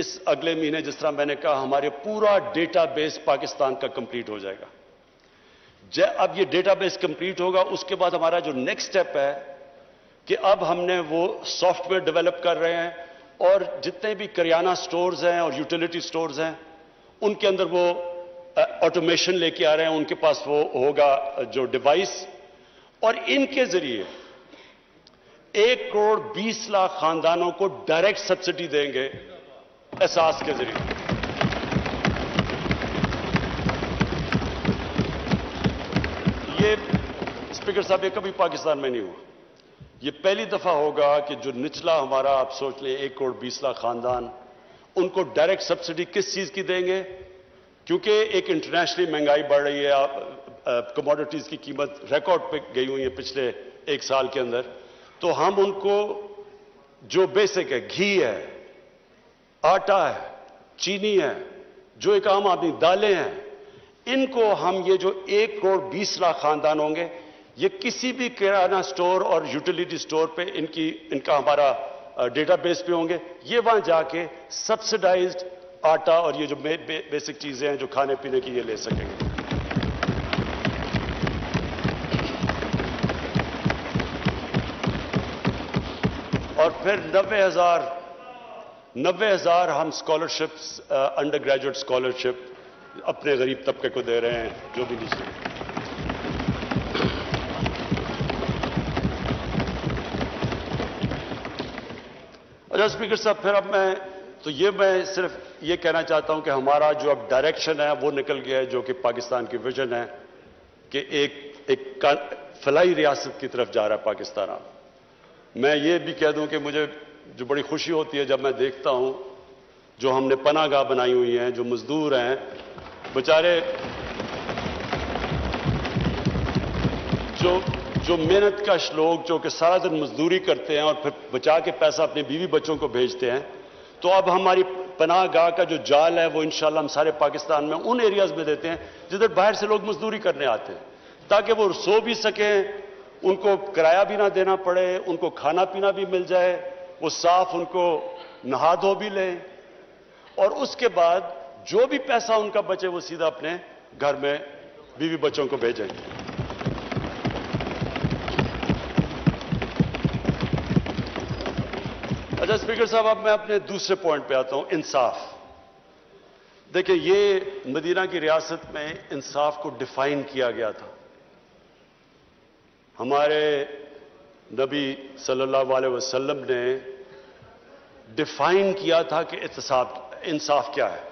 اس اگلے مہینے جس طرح میں نے کہا ہمارے پورا ڈیٹا بیس پاکستان کا کمپلیٹ ہو جائے گا. اب یہ ڈیٹا بیس کمپلیٹ ہوگا, اس کے بعد ہمارا جو نیکسٹ سٹیپ ہے کہ اب ہم نے وہ سافٹ ویئر ڈیولپ کر رہے ہیں, اور جتنے بھی کریانہ سٹورز ہیں اور یوٹیلیٹی سٹورز ہیں ان کے اندر وہ آٹومیشن لے کے آ رہے ہیں, ان کے پاس وہ ہوگا جو ڈیوائس, اور ان کے ذریعے 1,20,00,000 خاندانوں کو ڈائریکٹ سبسڈی دیں گے احساس کے ذریعے. یہ اسپیکر صاحب یہ کبھی پاکستان میں نہیں ہوا. یہ پہلی دفعہ ہوگا کہ جو نچلا ہمارا آپ سوچ لیں 1,20,00,000 خاندان, ان کو ڈائریکٹ سبسڈی کس چیز کی دیں گے؟ کیونکہ ایک انٹرنیشنلی مہنگائی بڑھ رہی ہے, کموڈٹیز کی قیمت ریکارڈ پہ گئی ہوئی ہے پچھلے 1 سال کے اندر, تو ہم ان کو جو بیسک ہے, گھی ہے, آٹا ہے, چینی ہے, جو ایک عام آدمی دالیں ہیں, ان کو ہم یہ جو 1,20,00,000 خاندان ہوں گے, یہ کسی بھی کرانہ سٹور اور یوٹیلیٹی سٹور پہ ان کا ہمارا ڈیٹا بیس پہ ہوں گے, یہ وہاں جا کے سبسڈائزڈ آٹا اور یہ جو بیسک چیزیں ہیں جو کھانے پینے کی یہ لے سکیں گے. اور پھر 90,000 ہم اسکالرشپس, انڈر گریجویٹ اسکالرشپ اپنے غریب طبقے کو دے رہے ہیں جو بھی نیچے. اچھا اسپیکر صاحب, پھر اب میں صرف یہ کہنا چاہتا ہوں کہ ہمارا جو اب ڈائریکشن ہے وہ نکل گیا ہے, جو کہ پاکستان کی ویژن ہے کہ ایک فلاحی ریاست کی طرف جا رہا ہے پاکستان. میں یہ بھی کہہ دوں کہ مجھے جو بڑی خوشی ہوتی ہے جب میں دیکھتا ہوں جو ہم نے پناہ گاہ بنائی ہوئی ہیں, جو مزدور ہیں بیچارے, جو محنت کش لوگ جو کہ سارا دن مزدوری کرتے ہیں اور پھر بچا کے پیسہ اپنے بیوی بچوں کو بھیجتے ہیں, تو اب ہماری پناہ گاہ کا جو جال ہے وہ انشاءاللہ ہم سارے پاکستان میں ان ایریاز میں دیتے ہیں جدھر باہر سے لوگ مزدوری کرنے آتے ہیں, تاکہ وہ سو بھی سکیں, ان کو کرایہ بھی نہ دینا پڑے, ان کو کھانا پینا بھی مل جائے, وہ صاف ان کو نہا دھو بھی لیں, اور اس کے بعد جو بھی پیسہ ان کا بچے وہ سیدھا اپنے گھر میں بیوی بچوں کو بھیجیں. اچھا اسپیکر صاحب, اب میں اپنے دوسرے پوائنٹ پہ آتا ہوں, انصاف. دیکھیں یہ مدینہ کی ریاست میں انصاف کو ڈیفائن کیا گیا تھا. ہمارے نبی صلی اللہ علیہ وسلم نے ڈیفائن کیا تھا کہ انصاف کیا ہے.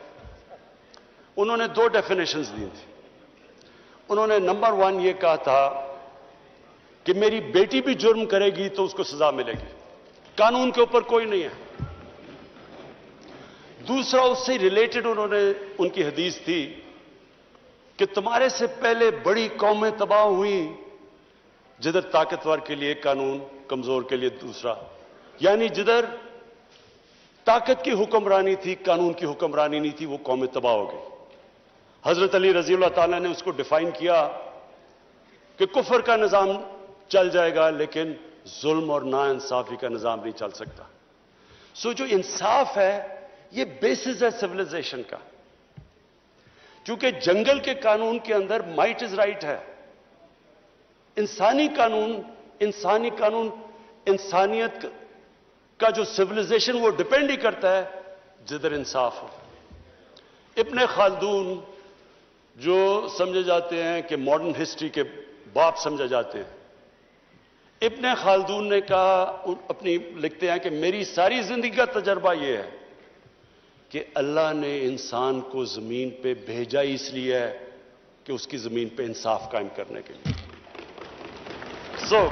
انہوں نے 2 ڈیفینیشنز دی تھی. انہوں نے نمبر 1 یہ کہا تھا کہ میری بیٹی بھی جرم کرے گی تو اس کو سزا ملے گی, قانون کے اوپر کوئی نہیں ہے. دوسرا اس سے ریلیٹڈ انہوں نے ان کی حدیث تھی کہ تمہارے سے پہلے بڑی قومیں تباہ ہوئی جدھر طاقتور کے لیے قانون, کمزور کے لیے دوسرا, یعنی جدھر طاقت کی حکمرانی تھی قانون کی حکمرانی نہیں تھی, وہ قومیں تباہ ہو گئی. حضرت علی رضی اللہ تعالیٰ نے اس کو ڈیفائن کیا کہ کفر کا نظام چل جائے گا لیکن ظلم اور نا انصافی کا نظام نہیں چل سکتا. سو جو انصاف ہے یہ بیسس ہے سویلائزیشن کا, چونکہ جنگل کے قانون کے اندر مائٹ از رائٹ ہے. انسانی قانون انسانیت کا جو سویلائزیشن وہ ڈپینڈ ہی کرتا ہے جدھر انصاف ہو. ابن خلدون جو سمجھے جاتے ہیں کہ ماڈرن ہسٹری کے باپ سمجھے جاتے ہیں, ابن خلدون نے کہا, لکھتے ہیں کہ میری ساری زندگی کا تجربہ یہ ہے کہ اللہ نے انسان کو زمین پہ بھیجا ہی اس لیے ہے کہ اس کی زمین پہ انصاف قائم کرنے کے لیے. تو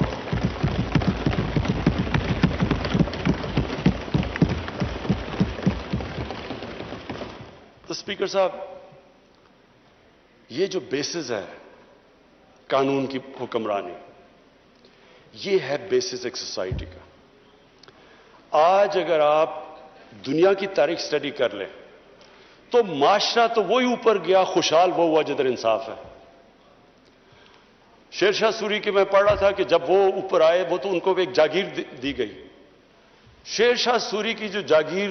اسپیکر صاحب, یہ جو بیسز ہے قانون کی حکمرانی, یہ ہے بیسس ایک سوسائٹی کا. آج اگر آپ دنیا کی تاریخ سٹڈی کر لیں تو معاشرہ تو وہی اوپر گیا, خوشحال وہ ہوا جدھر انصاف ہے. شیر شاہ سوری کے میں پڑھ رہا تھا کہ جب وہ اوپر آئے وہ تو ان کو ایک جاگیر دی گئی. شیر شاہ سوری کی جو جاگیر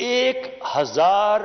1000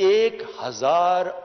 1000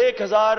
1000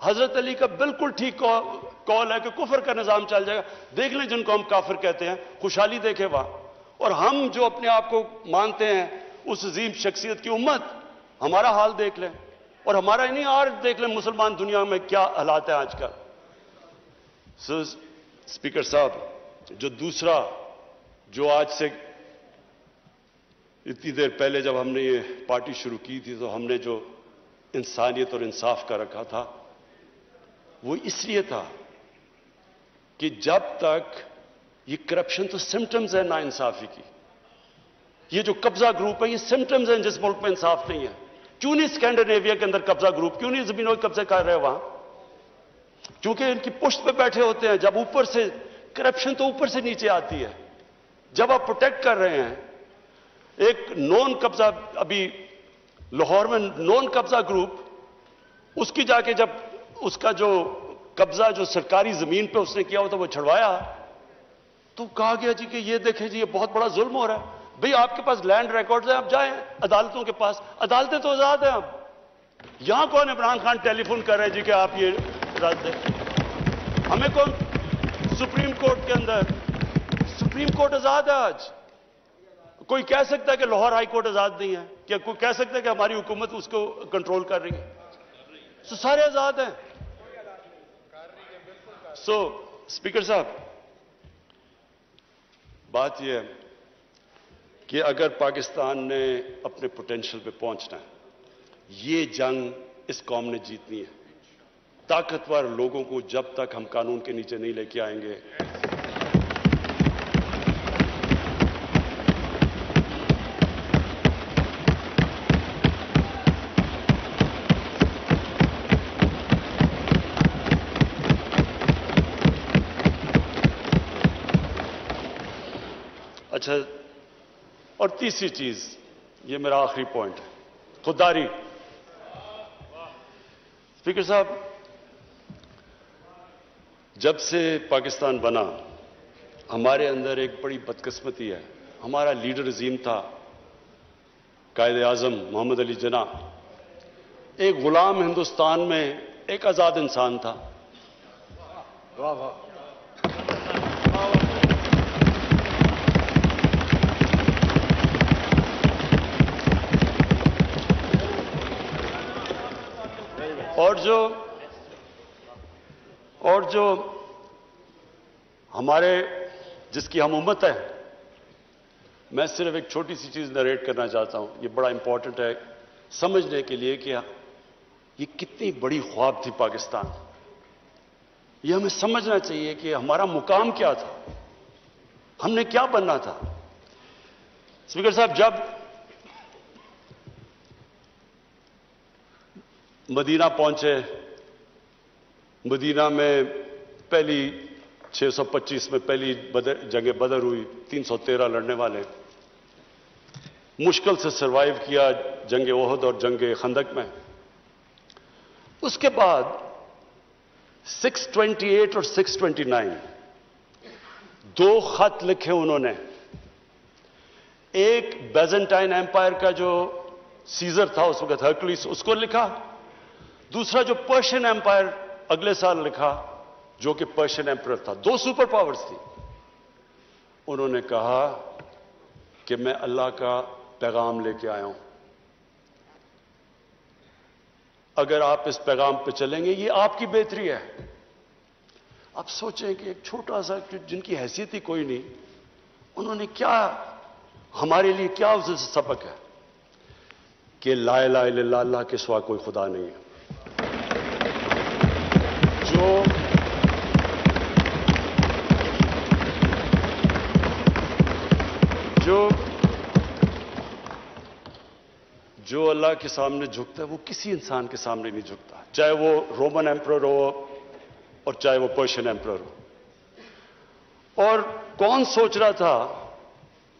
حضرت علی کا بالکل ٹھیک کال ہے کہ کفر کا نظام چل جائے گا. دیکھ لیں جن کو ہم کافر کہتے ہیں, خوشحالی دیکھے وہاں. اور ہم جو اپنے آپ کو مانتے ہیں اس عظیم شخصیت کی امت, ہمارا حال دیکھ لیں. اور ہمارا نہیں, اور دیکھ لیں مسلمان دنیا میں کیا حالات ہیں آج کل. اسپیکر صاحب, جو دوسرا جو آج سے اتنی دیر پہلے جب ہم نے یہ پارٹی شروع کی تھی تو ہم نے جو انسانیت اور انصاف کا رکھا تھا وہ اس لیے تھا کہ جب تک یہ کرپشن تو سمٹمز ہے نا انصافی کی, یہ جو قبضہ گروپ ہے یہ سمٹمز ہیں جس ملک میں انصاف نہیں ہے. کیوں نہیں اسکینڈینیویا کے اندر قبضہ گروپ, کیوں نہیں زمینوں کے قبضے کر رہے وہاں؟ کیونکہ ان کی پشت پہ بیٹھے ہوتے ہیں. جب اوپر سے کرپشن تو اوپر سے نیچے آتی ہے. جب آپ پروٹیکٹ کر رہے ہیں ایک نون قبضہ, ابھی لاہور میں نون قبضہ گروپ, اس کی جا کے جب اس کا جو قبضہ جو سرکاری زمین پہ اس نے کیا ہوتا وہ چھڑوایا تو کہا گیا جی کہ یہ دیکھیں جی یہ بہت بڑا ظلم ہو رہا ہے. بھئی آپ کے پاس لینڈ ریکارڈز ہیں, آپ جائیں عدالتوں کے پاس, عدالتیں تو آزاد ہیں. اب یہاں کون عمران خان ٹیلی فون کر رہے ہیں جی کہ آپ یہ رد دیں؟ ہمیں کون سپریم کورٹ کے اندر, سپریم کورٹ آزاد ہے آج. کوئی کہہ سکتا ہے کہ لاہور ہائی کورٹ آزاد نہیں ہے؟ کیا کوئی کہہ سکتا ہے کہ ہماری حکومت اس کو کنٹرول کر رہی ہے؟ سو سارے آزاد ہیں. سو اسپیکر صاحب, بات یہ ہے کہ اگر پاکستان نے اپنے پوٹینشل پہ پہنچنا ہے, یہ جنگ اس قوم نے جیتنی ہے. طاقتور لوگوں کو جب تک ہم قانون کے نیچے نہیں لے کے آئیں گے, اچھا. اور تیسری چیز, یہ میرا آخری پوائنٹ ہے, خودداری. اسپیکر صاحب, جب سے پاکستان بنا ہمارے اندر ایک بڑی بدقسمتی ہے. ہمارا لیڈر عظیم تھا قائد اعظم محمد علی جناح, ایک غلام ہندوستان میں ایک آزاد انسان تھا. واہ واہ. اور جو ہمارے جس کی ہم امت ہے, میں صرف ایک چھوٹی سی چیز نریٹ کرنا چاہتا ہوں, یہ بڑا امپورٹنٹ ہے سمجھنے کے لیے کہ یہ کتنی بڑی خواب تھی پاکستان. یہ ہمیں سمجھنا چاہیے کہ ہمارا مقام کیا تھا, ہم نے کیا بننا تھا. اسپیکر صاحب, جب مدینہ پہنچے, مدینہ میں پہلی 625 میں پہلی جنگ بدر ہوئی, 313 لڑنے والے, مشکل سے سروائیو کیا جنگ احد اور جنگ خندق میں. اس کے بعد 628 اور 629 دو خط لکھے انہوں نے. ایک بیزنٹائن ایمپائر کا جو سیزر تھا اس وقت, ہرکلیس, اس کو لکھا. دوسرا جو پرشین ایمپائر اگلے سال لکھا جو کہ پرشین ایمپرر تھا. دو سپر پاورز تھی. انہوں نے کہا کہ میں اللہ کا پیغام لے کے آیا ہوں, اگر آپ اس پیغام پہ چلیں گے یہ آپ کی بہتری ہے. آپ سوچیں کہ ایک چھوٹا سا جن کی حیثیت ہی کوئی نہیں, انہوں نے کیا ہمارے لیے کیا اس سے سبق ہے کہ لا الہ الا اللہ, اللہ کے سوا کوئی خدا نہیں ہے. جو اللہ کے سامنے جھکتا ہے وہ کسی انسان کے سامنے نہیں جھکتا, چاہے وہ رومن ایمپرر ہو اور چاہے وہ پرشین ایمپرر ہو. اور کون سوچ رہا تھا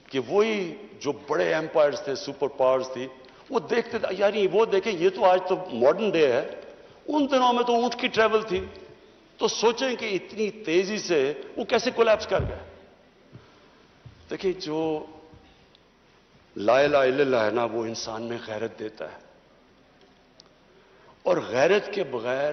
کہ وہی جو بڑے ایمپائرز تھے, سپر پاورز تھی, وہ دیکھتے تھے یعنی وہ دیکھیں یہ تو آج تو ماڈرن ڈے ہے, ان دنوں میں تو اونٹ کی ٹریول تھی. تو سوچیں کہ اتنی تیزی سے وہ کیسے کولیپس کر گئے. دیکھیں جو لا الہ الا اللہ ہے نا, وہ انسان میں غیرت دیتا ہے, اور غیرت کے بغیر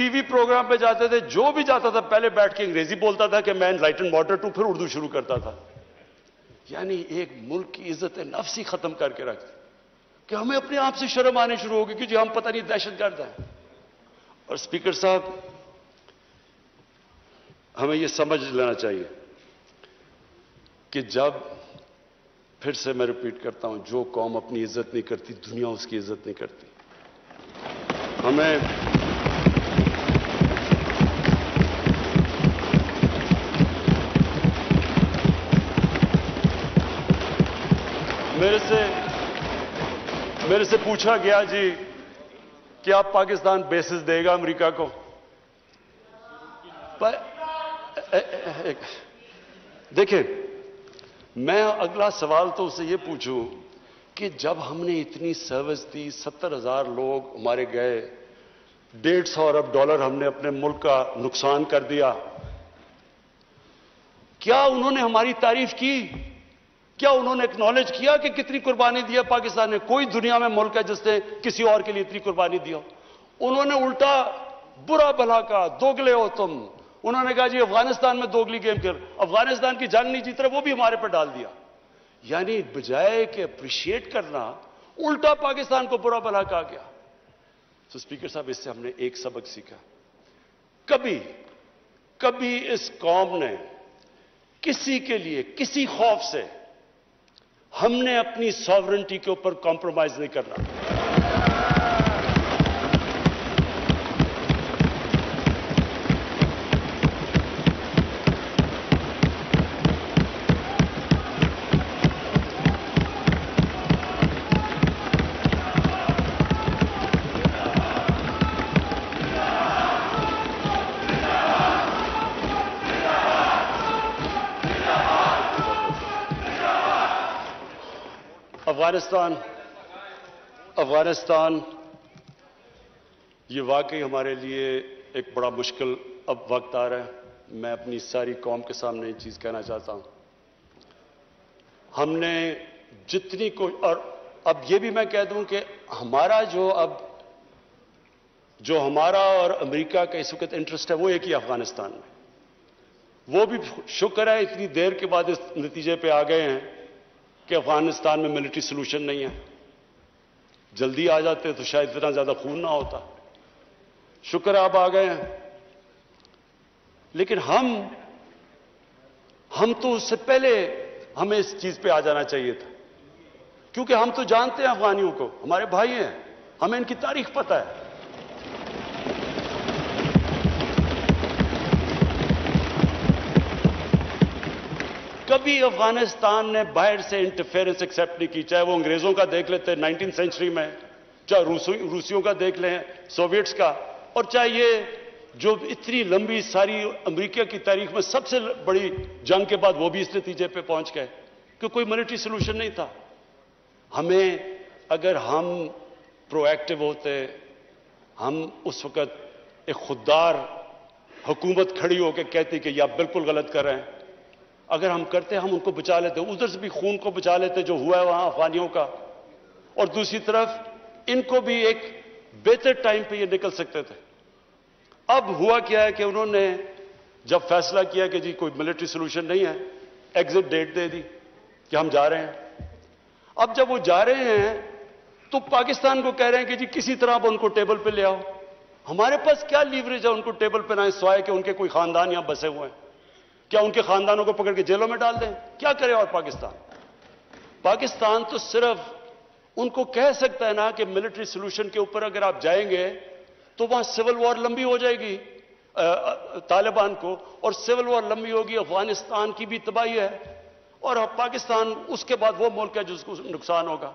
ٹی وی پروگرام پہ جاتے تھے، جو بھی جاتا تھا پہلے بیٹھ کے انگریزی بولتا تھا کہ میں انلائٹنڈ ماڈریٹ ہوں، پھر اردو شروع کرتا تھا. یعنی ایک ملک کی عزت نفس ہی ختم کر کے رکھتے کہ ہمیں اپنے آپ سے شرم آنے شروع ہوگی کہ جی ہم پتہ نہیں دہشت گرد ہیں. اور اسپیکر صاحب، ہمیں یہ سمجھ لینا چاہیے کہ جب، پھر سے میں ریپیٹ کرتا ہوں، جو قوم اپنی عزت نہیں کرتی دنیا اس کی عزت نہیں کرتی. ہمیں میرے سے پوچھا گیا جی کہ آپ پاکستان بیسز دے گا امریکہ کو. دیکھیں، میں اگلا سوال تو اسے یہ پوچھوں کہ جب ہم نے اتنی سروس دی، 70,000 لوگ ہمارے گئے، $150 ارب ہم نے اپنے ملک کا نقصان کر دیا، کیا انہوں نے ہماری تعریف کی؟ کیا انہوں نے ایکنالج کیا کہ کتنی قربانی دیا پاکستان نے؟ کوئی دنیا میں ملک ہے جس نے کسی اور کے لیے اتنی قربانی دیا؟ انہوں نے الٹا برا بھلا کہا، دوگلے ہو تم. انہوں نے کہا جی افغانستان میں دوگلی گیم کر، افغانستان کی جنگ نہیں جیت رہا، وہ بھی ہمارے پر ڈال دیا. یعنی بجائے کہ اپریشیٹ کرنا، الٹا پاکستان کو برا بھلا کہا گیا. تو اسپیکر صاحب، اس سے ہم نے ایک سبق سیکھا، کبھی اس قوم نے کسی کے لیے کسی خوف سے ہم نے اپنی ساورنٹی کے اوپر کمپرومائز نہیں کرنا. افغانستان یہ واقعی ہمارے لیے ایک بڑا مشکل اب وقت آ رہا ہے. میں اپنی ساری قوم کے سامنے یہ چیز کہنا چاہتا ہوں، ہم نے جتنی اور اب یہ بھی میں کہہ دوں کہ ہمارا جو ہمارا اور امریکہ کا اس وقت انٹرسٹ ہے وہ ایک ہی افغانستان میں. وہ بھی شکر ہے اتنی دیر کے بعد اس نتیجے پہ آ گئے ہیں کہ افغانستان میں ملٹری سلوشن نہیں ہے. جلدی آ جاتے تو شاید اتنا زیادہ خون نہ ہوتا. شکر ہے اب آ گئے ہیں. لیکن ہم تو اس سے پہلے ہمیں اس چیز پہ آ جانا چاہیے تھا، کیونکہ ہم تو جانتے ہیں افغانیوں کو، ہمارے بھائی ہیں، ہمیں ان کی تاریخ پتہ ہے. کبھی افغانستان نے باہر سے انٹرفیئرنس ایکسیپٹ نہیں کی، چاہے وہ انگریزوں کا دیکھ لیتے 19 سینچری میں، چاہے روسیوں کا دیکھ لیں، سوویٹس کا، اور چاہے یہ جو اتنی لمبی ساری امریکہ کی تاریخ میں سب سے بڑی جنگ کے بعد وہ بھی اس نتیجے پہ پہنچ گئے کہ کوئی ملٹری سلوشن نہیں تھا. ہمیں اگر ہم پرو ایکٹیو ہوتے، ہم اس وقت ایک خوددار حکومت کھڑی ہو کے کہتی کہ یہ آپ بالکل غلط کر رہے ہیں، اگر ہم کرتے ہم ان کو بچا لیتے، ادھر سے بھی خون کو بچا لیتے جو ہوا ہے وہاں افغانیوں کا، اور دوسری طرف ان کو بھی ایک بہتر ٹائم پہ یہ نکل سکتے تھے. اب ہوا کیا ہے کہ انہوں نے جب فیصلہ کیا کہ جی کوئی ملٹری سلوشن نہیں ہے، ایگزٹ ڈیٹ دے دی کہ ہم جا رہے ہیں. اب جب وہ جا رہے ہیں تو پاکستان کو کہہ رہے ہیں کہ جی کسی طرح اب ان کو ٹیبل پہ لے آؤ. ہمارے پاس کیا لیوریج ہے ان کو ٹیبل پہ نہ سوائے کہ ان کے کوئی خاندان یہاں بسے ہوئے ہیں؟ کیا ان کے خاندانوں کو پکڑ کے جیلوں میں ڈال دیں؟ کیا کرے؟ اور پاکستان تو صرف ان کو کہہ سکتا ہے نا کہ ملٹری سلوشن کے اوپر اگر آپ جائیں گے تو وہاں سول وار لمبی ہو جائے گی طالبان کو، اور سول وار لمبی ہوگی، افغانستان کی بھی تباہی ہے، اور پاکستان اس کے بعد وہ ملک ہے جس کو نقصان ہوگا.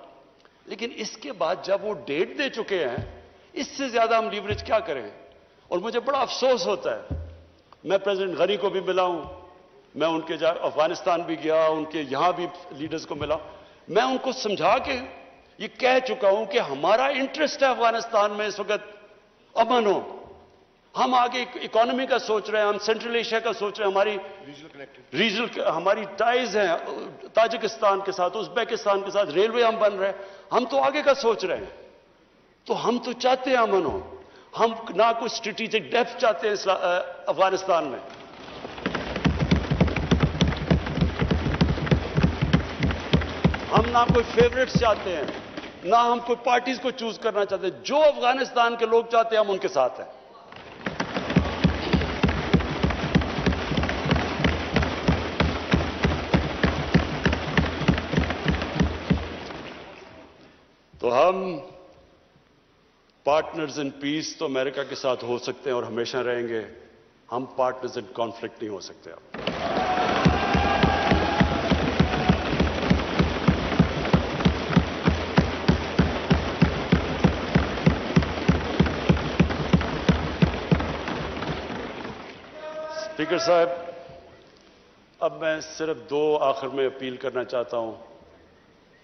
لیکن اس کے بعد جب وہ ڈیٹ دے چکے ہیں، اس سے زیادہ ہم لیوریج کیا کریں؟ اور مجھے بڑا افسوس ہوتا ہے، میں پریزیڈنٹ غنی کو بھی ملا ہوں، میں ان کے افغانستان بھی گیا، ان کے یہاں بھی لیڈرز کو ملا، میں ان کو سمجھا کے یہ کہہ چکا ہوں کہ ہمارا انٹرسٹ ہے افغانستان میں اس وقت امن ہو. ہم آگے اکانومی کا سوچ رہے ہیں، ہم سینٹرل ایشیا کا سوچ رہے ہیں، ہماری ریجنل ہماری ٹائز ہیں تاجکستان کے ساتھ، ازبیکستان کے ساتھ، ریلوے ہم بن رہے ہیں، ہم تو آگے کا سوچ رہے ہیں. تو ہم تو چاہتے ہیں امن ہو، ہم نہ کوئی اسٹریٹجک ڈیپتھ چاہتے ہیں افغانستان میں. ہم نہ کوئی فیوریٹس چاہتے ہیں, نہ ہم کوئی پارٹیز کو چوز کرنا چاہتے ہیں. جو افغانستان کے لوگ چاہتے ہیں ہم ان کے ساتھ ہیں. تو ہم پارٹنرز ان پیس تو امریکہ کے ساتھ ہو سکتے ہیں اور ہمیشہ رہیں گے. ہم پارٹنرز ان کانفلکٹ نہیں ہو سکتے. اسپیکر صاحب, اب میں صرف 2 آخر میں اپیل کرنا چاہتا ہوں.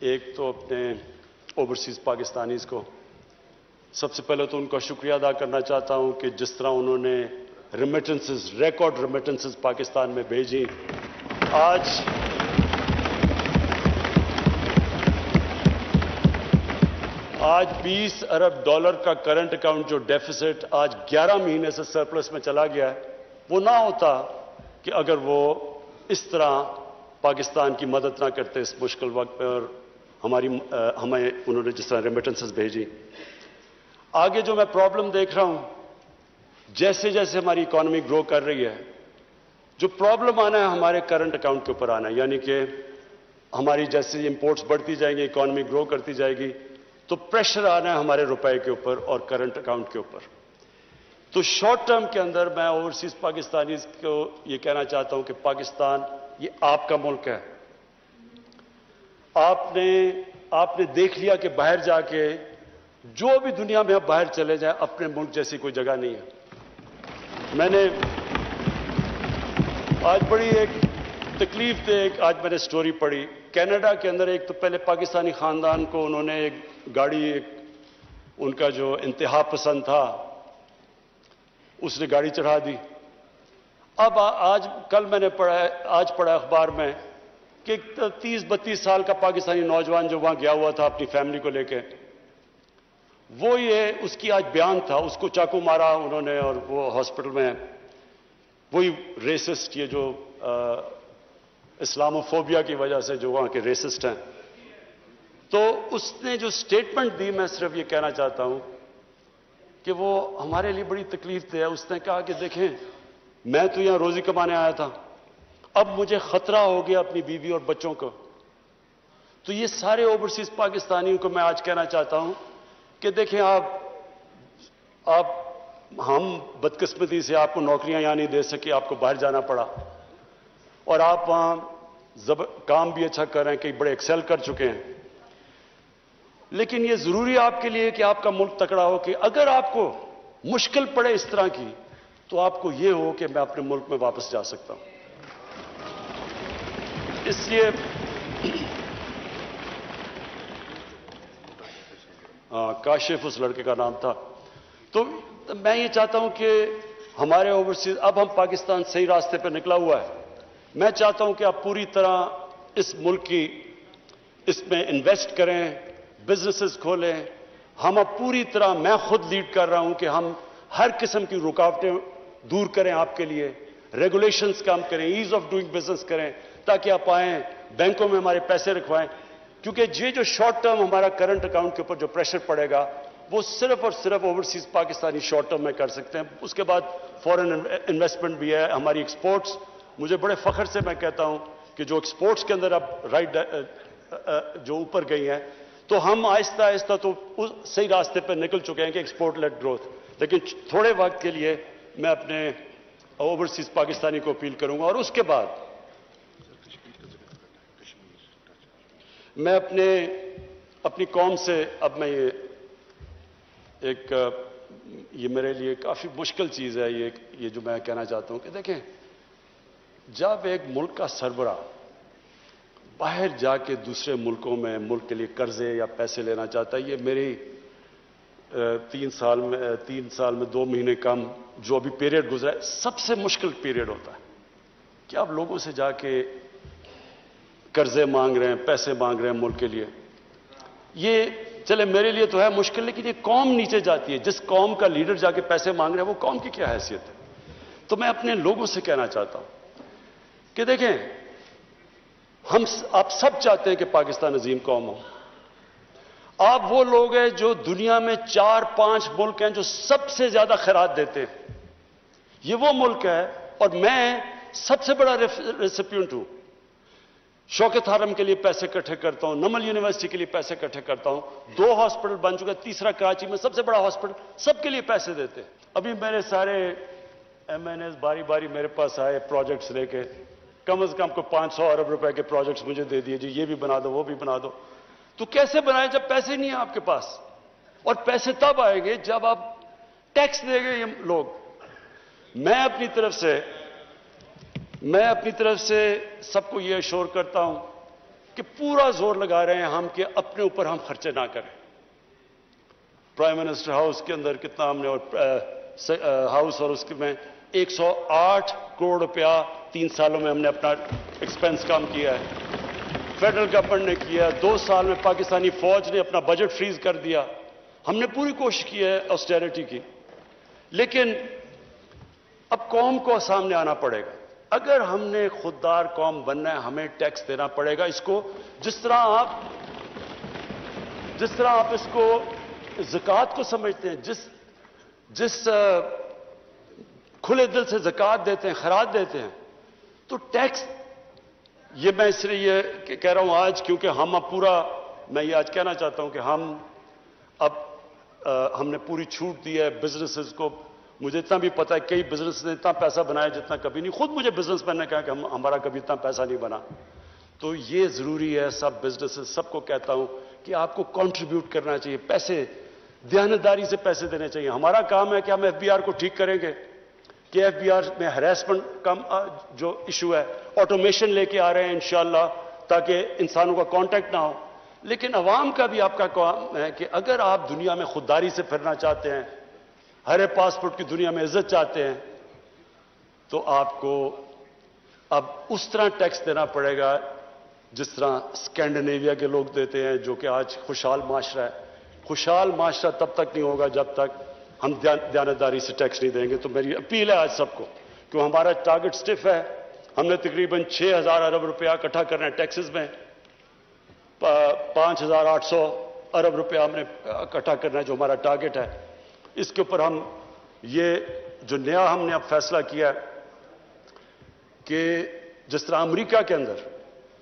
ایک تو اپنے اوورسیز پاکستانیز کو, سب سے پہلے تو ان کا شکریہ ادا کرنا چاہتا ہوں کہ جس طرح انہوں نے ریمیٹنسز, ریکارڈ ریمیٹنسز پاکستان میں بھیجی. آج $20 ارب کا کرنٹ اکاؤنٹ جو ڈیفیسٹ آج 11 مہینے سے سرپلس میں چلا گیا ہے, وہ نہ ہوتا کہ اگر وہ اس طرح پاکستان کی مدد نہ کرتے اس مشکل وقت پہ, اور ہمیں انہوں نے جس طرح ریمیٹنسز بھیجی. آگے جو میں پرابلم دیکھ رہا ہوں, جیسے جیسے ہماری اکانومی گرو کر رہی ہے, جو پرابلم آنا ہے ہمارے کرنٹ اکاؤنٹ کے اوپر آنا ہے. یعنی کہ ہماری جیسے امپورٹس بڑھتی جائیں گی, اکانومی گرو کرتی جائے گی, تو پریشر آنا ہے ہمارے روپے کے اوپر اور کرنٹ اکاؤنٹ کے اوپر. تو شارٹ ٹرم کے اندر میں اوورسیز پاکستانیز کو یہ کہنا چاہتا ہوں کہ پاکستان یہ آپ کا ملک ہے. آپ نے دیکھ لیا کہ باہر جا کے جو بھی دنیا میں آپ باہر چلے جائیں, اپنے ملک جیسی کوئی جگہ نہیں ہے. میں نے آج بڑی ایک تکلیف دے آج میں نے سٹوری پڑھی. کینیڈا کے اندر ایک تو پہلے پاکستانی خاندان کو انہوں نے ایک گاڑی, ان کا جو انتہا پسند تھا اس نے گاڑی چڑھا دی. اب کل میں نے پڑھا اخبار میں کہ 30-32 سال کا پاکستانی نوجوان جو وہاں گیا ہوا تھا اپنی فیملی کو لے کے, وہ اس کی آج بیان تھا, اس کو چاقو مارا انہوں نے اور وہ ہاسپٹل میں ہے. وہی ریسسٹ, یہ جو اسلاموفوبیا کی وجہ سے جو وہاں کے ریسسٹ ہیں. تو اس نے جو سٹیٹمنٹ دی, میں صرف یہ کہنا چاہتا ہوں کہ وہ ہمارے لیے بڑی تکلیف دہ ہے. اس نے کہا کہ دیکھیں, میں تو یہاں روزی کمانے آیا تھا, اب مجھے خطرہ ہو گیا اپنی بیوی اور بچوں کو. تو یہ سارے اوورسیز پاکستانیوں کو میں آج کہنا چاہتا ہوں کہ دیکھیں, ہم بدقسمتی سے آپ کو نوکریاں یہاں نہیں دے سکے, آپ کو باہر جانا پڑا, اور آپ وہاں کام بھی اچھا کر رہے ہیں, کئی بڑے ایکسل کر چکے ہیں. لیکن یہ ضروری آپ کے لیے کہ آپ کا ملک تکڑا ہو, کہ اگر آپ کو مشکل پڑے اس طرح کی, تو آپ کو یہ ہو کہ میں اپنے ملک میں واپس جا سکتا ہوں. اس لیے کاشف اس لڑکے کا نام تھا. تو میں یہ چاہتا ہوں کہ ہمارے اوورسیز, اب ہم پاکستان صحیح راستے پہ نکلا ہوا ہے. میں چاہتا ہوں کہ آپ پوری طرح اس ملک کی اس میں انویسٹ کریں, بزنسز کھولیں. ہم اب پوری طرح, میں خود لیڈ کر رہا ہوں کہ ہم ہر قسم کی رکاوٹیں دور کریں آپ کے لیے, ریگولیشنز کام کریں, ایز آف ڈوئنگ بزنس کریں, تاکہ آپ آئیں, بینکوں میں ہمارے پیسے رکھوائیں. کیونکہ یہ جو شارٹ ٹرم ہمارا کرنٹ اکاؤنٹ کے اوپر جو پریشر پڑے گا, وہ صرف اور صرف اوورسیز پاکستانی شارٹ ٹرم میں کر سکتے ہیں. اس کے بعد فورن انویسٹمنٹ بھی ہے, ہماری ایکسپورٹس. مجھے بڑے فخر سے میں کہتا ہوں کہ جو ایکسپورٹس کے اندر اب جو اوپر گئی ہیں, تو ہم آہستہ آہستہ تو صحیح راستے پہ نکل چکے ہیں کہ ایکسپورٹ لیڈ گروتھ. لیکن تھوڑے وقت کے لیے میں اپنے اوورسیز پاکستانی کو اپیل کروں گا. اور اس کے بعد میں اپنی قوم سے, اب میں یہ میرے لیے کافی مشکل چیز ہے یہ جو میں کہنا چاہتا ہوں کہ دیکھیں, جب ایک ملک کا سربراہ باہر جا کے دوسرے ملکوں میں ملک کے لیے قرضے یا پیسے لینا چاہتا ہے, یہ میری 3 سال میں 2 مہینے کم جو ابھی پیریڈ گزرا ہے, سب سے مشکل پیریڈ ہوتا ہے کہ آپ لوگوں سے جا کے قرضے مانگ رہے ہیں, پیسے مانگ رہے ہیں ملک کے لیے. یہ چلے میرے لیے تو ہے مشکل، لیکن یہ قوم نیچے جاتی ہے. جس قوم کا لیڈر جا کے پیسے مانگ رہا ہے وہ قوم کی کیا حیثیت ہے؟ تو میں اپنے لوگوں سے کہنا چاہتا ہوں کہ دیکھیں، آپ سب چاہتے ہیں کہ پاکستان عظیم قوم ہو. آپ وہ لوگ ہیں جو دنیا میں 4-5 ملک ہیں جو سب سے زیادہ خیرات دیتے ہیں. یہ وہ ملک ہے، اور میں سب سے بڑا ریسیپینٹ ہوں. شوکت حرم کے لیے پیسے اکٹھے کرتا ہوں، نمل یونیورسٹی کے لیے پیسے اکٹھے کرتا ہوں. 2 ہاسپٹل بن چکے، تیسرا کراچی میں سب سے بڑا ہاسپٹل، سب کے لیے پیسے دیتے ہیں. ابھی میرے سارے ایم این ایز باری باری میرے پاس آئے پروجیکٹس لے کے، کم از کم کو 500 ارب روپے کے پروجیکٹس مجھے دے دیے، جی یہ بھی بنا دو وہ بھی بنا دو. تو کیسے بنائیں جب پیسے نہیں ہیں آپ کے پاس؟ اور پیسے تب آئیں گے جب آپ ٹیکس دیں گے. یہ لوگ، میں اپنی طرف سے سب کو یہ اشور کرتا ہوں کہ پورا زور لگا رہے ہیں ہم کہ اپنے اوپر ہم خرچے نہ کریں. پرائم منسٹر ہاؤس کے اندر کتنا ہم نے، اور ہاؤس اور اس کے میں 108 کروڑ روپیہ 3 سالوں میں ہم نے اپنا ایکسپینس کام کیا ہے. فیڈرل گورنمنٹ نے کیا ہے. 2 سال میں پاکستانی فوج نے اپنا بجٹ فریز کر دیا. ہم نے پوری کوشش کی ہے آسٹیرٹی کی. لیکن اب قوم کو سامنے آنا پڑے گا. اگر ہم نے خوددار قوم بننا ہے ہمیں ٹیکس دینا پڑے گا. اس کو جس طرح آپ اس کو زکوٰۃ کو سمجھتے ہیں، جس کھلے دل سے زکوٰۃ دیتے ہیں، خیرات دیتے ہیں، تو ٹیکس، یہ میں اس لیے یہ کہہ رہا ہوں آج کیونکہ ہم اب پورا، میں یہ آج کہنا چاہتا ہوں کہ ہم نے پوری چھوٹ دی ہے بزنسز کو. مجھے اتنا بھی پتا ہے کئی بزنس نے اتنا پیسہ بنایا جتنا کبھی نہیں. خود مجھے بزنس مین نے کہا کہ ہمارا کبھی اتنا پیسہ نہیں بنا. تو یہ ضروری ہے، سب بزنسز سب کو کہتا ہوں کہ آپ کو کنٹریبیوٹ کرنا چاہیے. پیسے دیانتداری سے پیسے دینے چاہیے. ہمارا کام ہے کہ ہم ایف بی آر کو ٹھیک کریں گے کہ ایف بی آر میں ہراسمنٹ کا جو ایشو ہے آٹومیشن لے کے آ رہے ہیں انشاءاللہ تاکہ انسانوں کا کانٹیکٹ نہ ہو. لیکن عوام کا بھی آپ کا کام ہے کہ اگر آپ دنیا میں خودداری سے پھرنا چاہتے ہیں، ہرے پاسپورٹ کی دنیا میں عزت چاہتے ہیں، تو آپ کو اب اس طرح ٹیکس دینا پڑے گا جس طرح اسکینڈینیویا کے لوگ دیتے ہیں، جو کہ آج خوشحال معاشرہ ہے. خوشحال معاشرہ تب تک نہیں ہوگا جب تک ہم دیانتداری سے ٹیکس نہیں دیں گے. تو میری اپیل ہے آج سب کو کہ ہمارا ٹارگٹ سٹف ہے. ہم نے تقریباً 6,000 ارب روپیہ اکٹھا کرنا ہے ٹیکسز میں. 5,800 ارب روپیہ ہم نے اکٹھا کرنا ہے جو ہمارا ٹارگٹ ہے. اس کے اوپر ہم یہ جو نیا ہم نے اب فیصلہ کیا ہے کہ جس طرح امریکہ کے اندر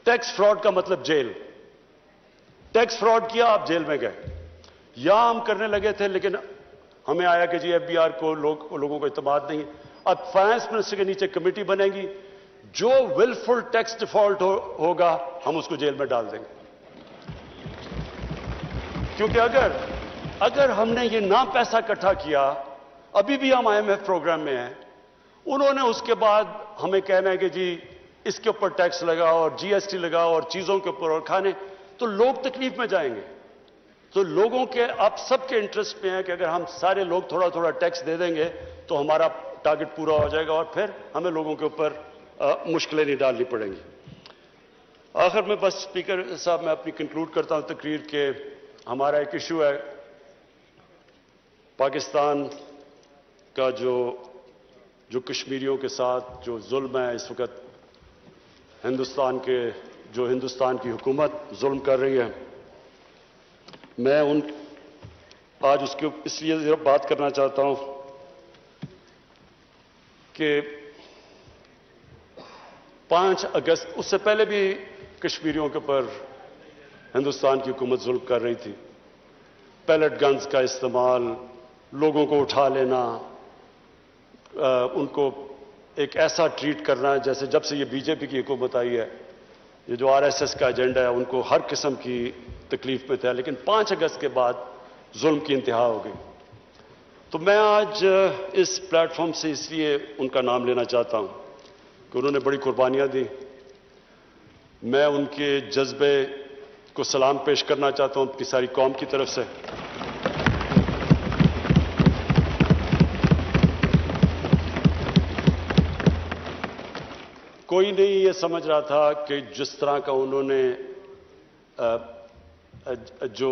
ٹیکس فراڈ کا مطلب جیل. ٹیکس فراڈ کیا آپ جیل میں گئے. یہاں ہم کرنے لگے تھے لیکن ہمیں آیا کہ جی ایف بی آر کو لوگوں کو اعتماد نہیں. اب فائنانس منسٹر کے نیچے کمیٹی بنے گی، جو ولفل ٹیکس ڈیفالٹ ہوگا ہم اس کو جیل میں ڈال دیں گے. کیونکہ اگر ہم نے یہ نہ پیسہ اکٹھا کیا، ابھی بھی ہم آئی ایم ایف پروگرام میں ہیں، انہوں نے اس کے بعد ہمیں کہنا ہے کہ جی اس کے اوپر ٹیکس لگاؤ اور جی ایس ٹی لگاؤ اور چیزوں کے اوپر اور کھانے، تو لوگ تکلیف میں جائیں گے. تو لوگوں کے آپ سب کے انٹرسٹ میں ہے کہ اگر ہم سارے لوگ تھوڑا تھوڑا ٹیکس دے دیں گے تو ہمارا ٹارگٹ پورا ہو جائے گا اور پھر ہمیں لوگوں کے اوپر مشکلیں نہیں ڈالنی پڑیں گی. آخر میں بس اسپیکر صاحب میں اپنی کنکلوڈ کرتا ہوں تقریر کہ ہمارا ایک ایشو ہے پاکستان کا جو کشمیریوں کے ساتھ جو ظلم ہے اس وقت ہندوستان کی حکومت ظلم کر رہی ہے. میں آج اس لیے بات کرنا چاہتا ہوں کہ 5 اگست، اس سے پہلے بھی کشمیریوں کے اوپر ہندوستان کی حکومت ظلم کر رہی تھی. پیلٹ گنز کا استعمال، لوگوں کو اٹھا لینا، ان کو ایک ایسا ٹریٹ کرنا جیسے جب سے یہ بی جے پی کی حکومت آئی ہے، یہ جو آر ایس ایس کا ایجنڈا ہے، ان کو ہر قسم کی تکلیف میں تھا. لیکن 5 اگست کے بعد ظلم کی انتہا ہو گئی. تو میں آج اس پلیٹ فارم سے اس لیے ان کا نام لینا چاہتا ہوں کہ انہوں نے بڑی قربانیاں دی. میں ان کے جذبے کو سلام پیش کرنا چاہتا ہوں اپنی ساری قوم کی طرف سے. کوئی نہیں یہ سمجھ رہا تھا کہ جس طرح کا انہوں نے جو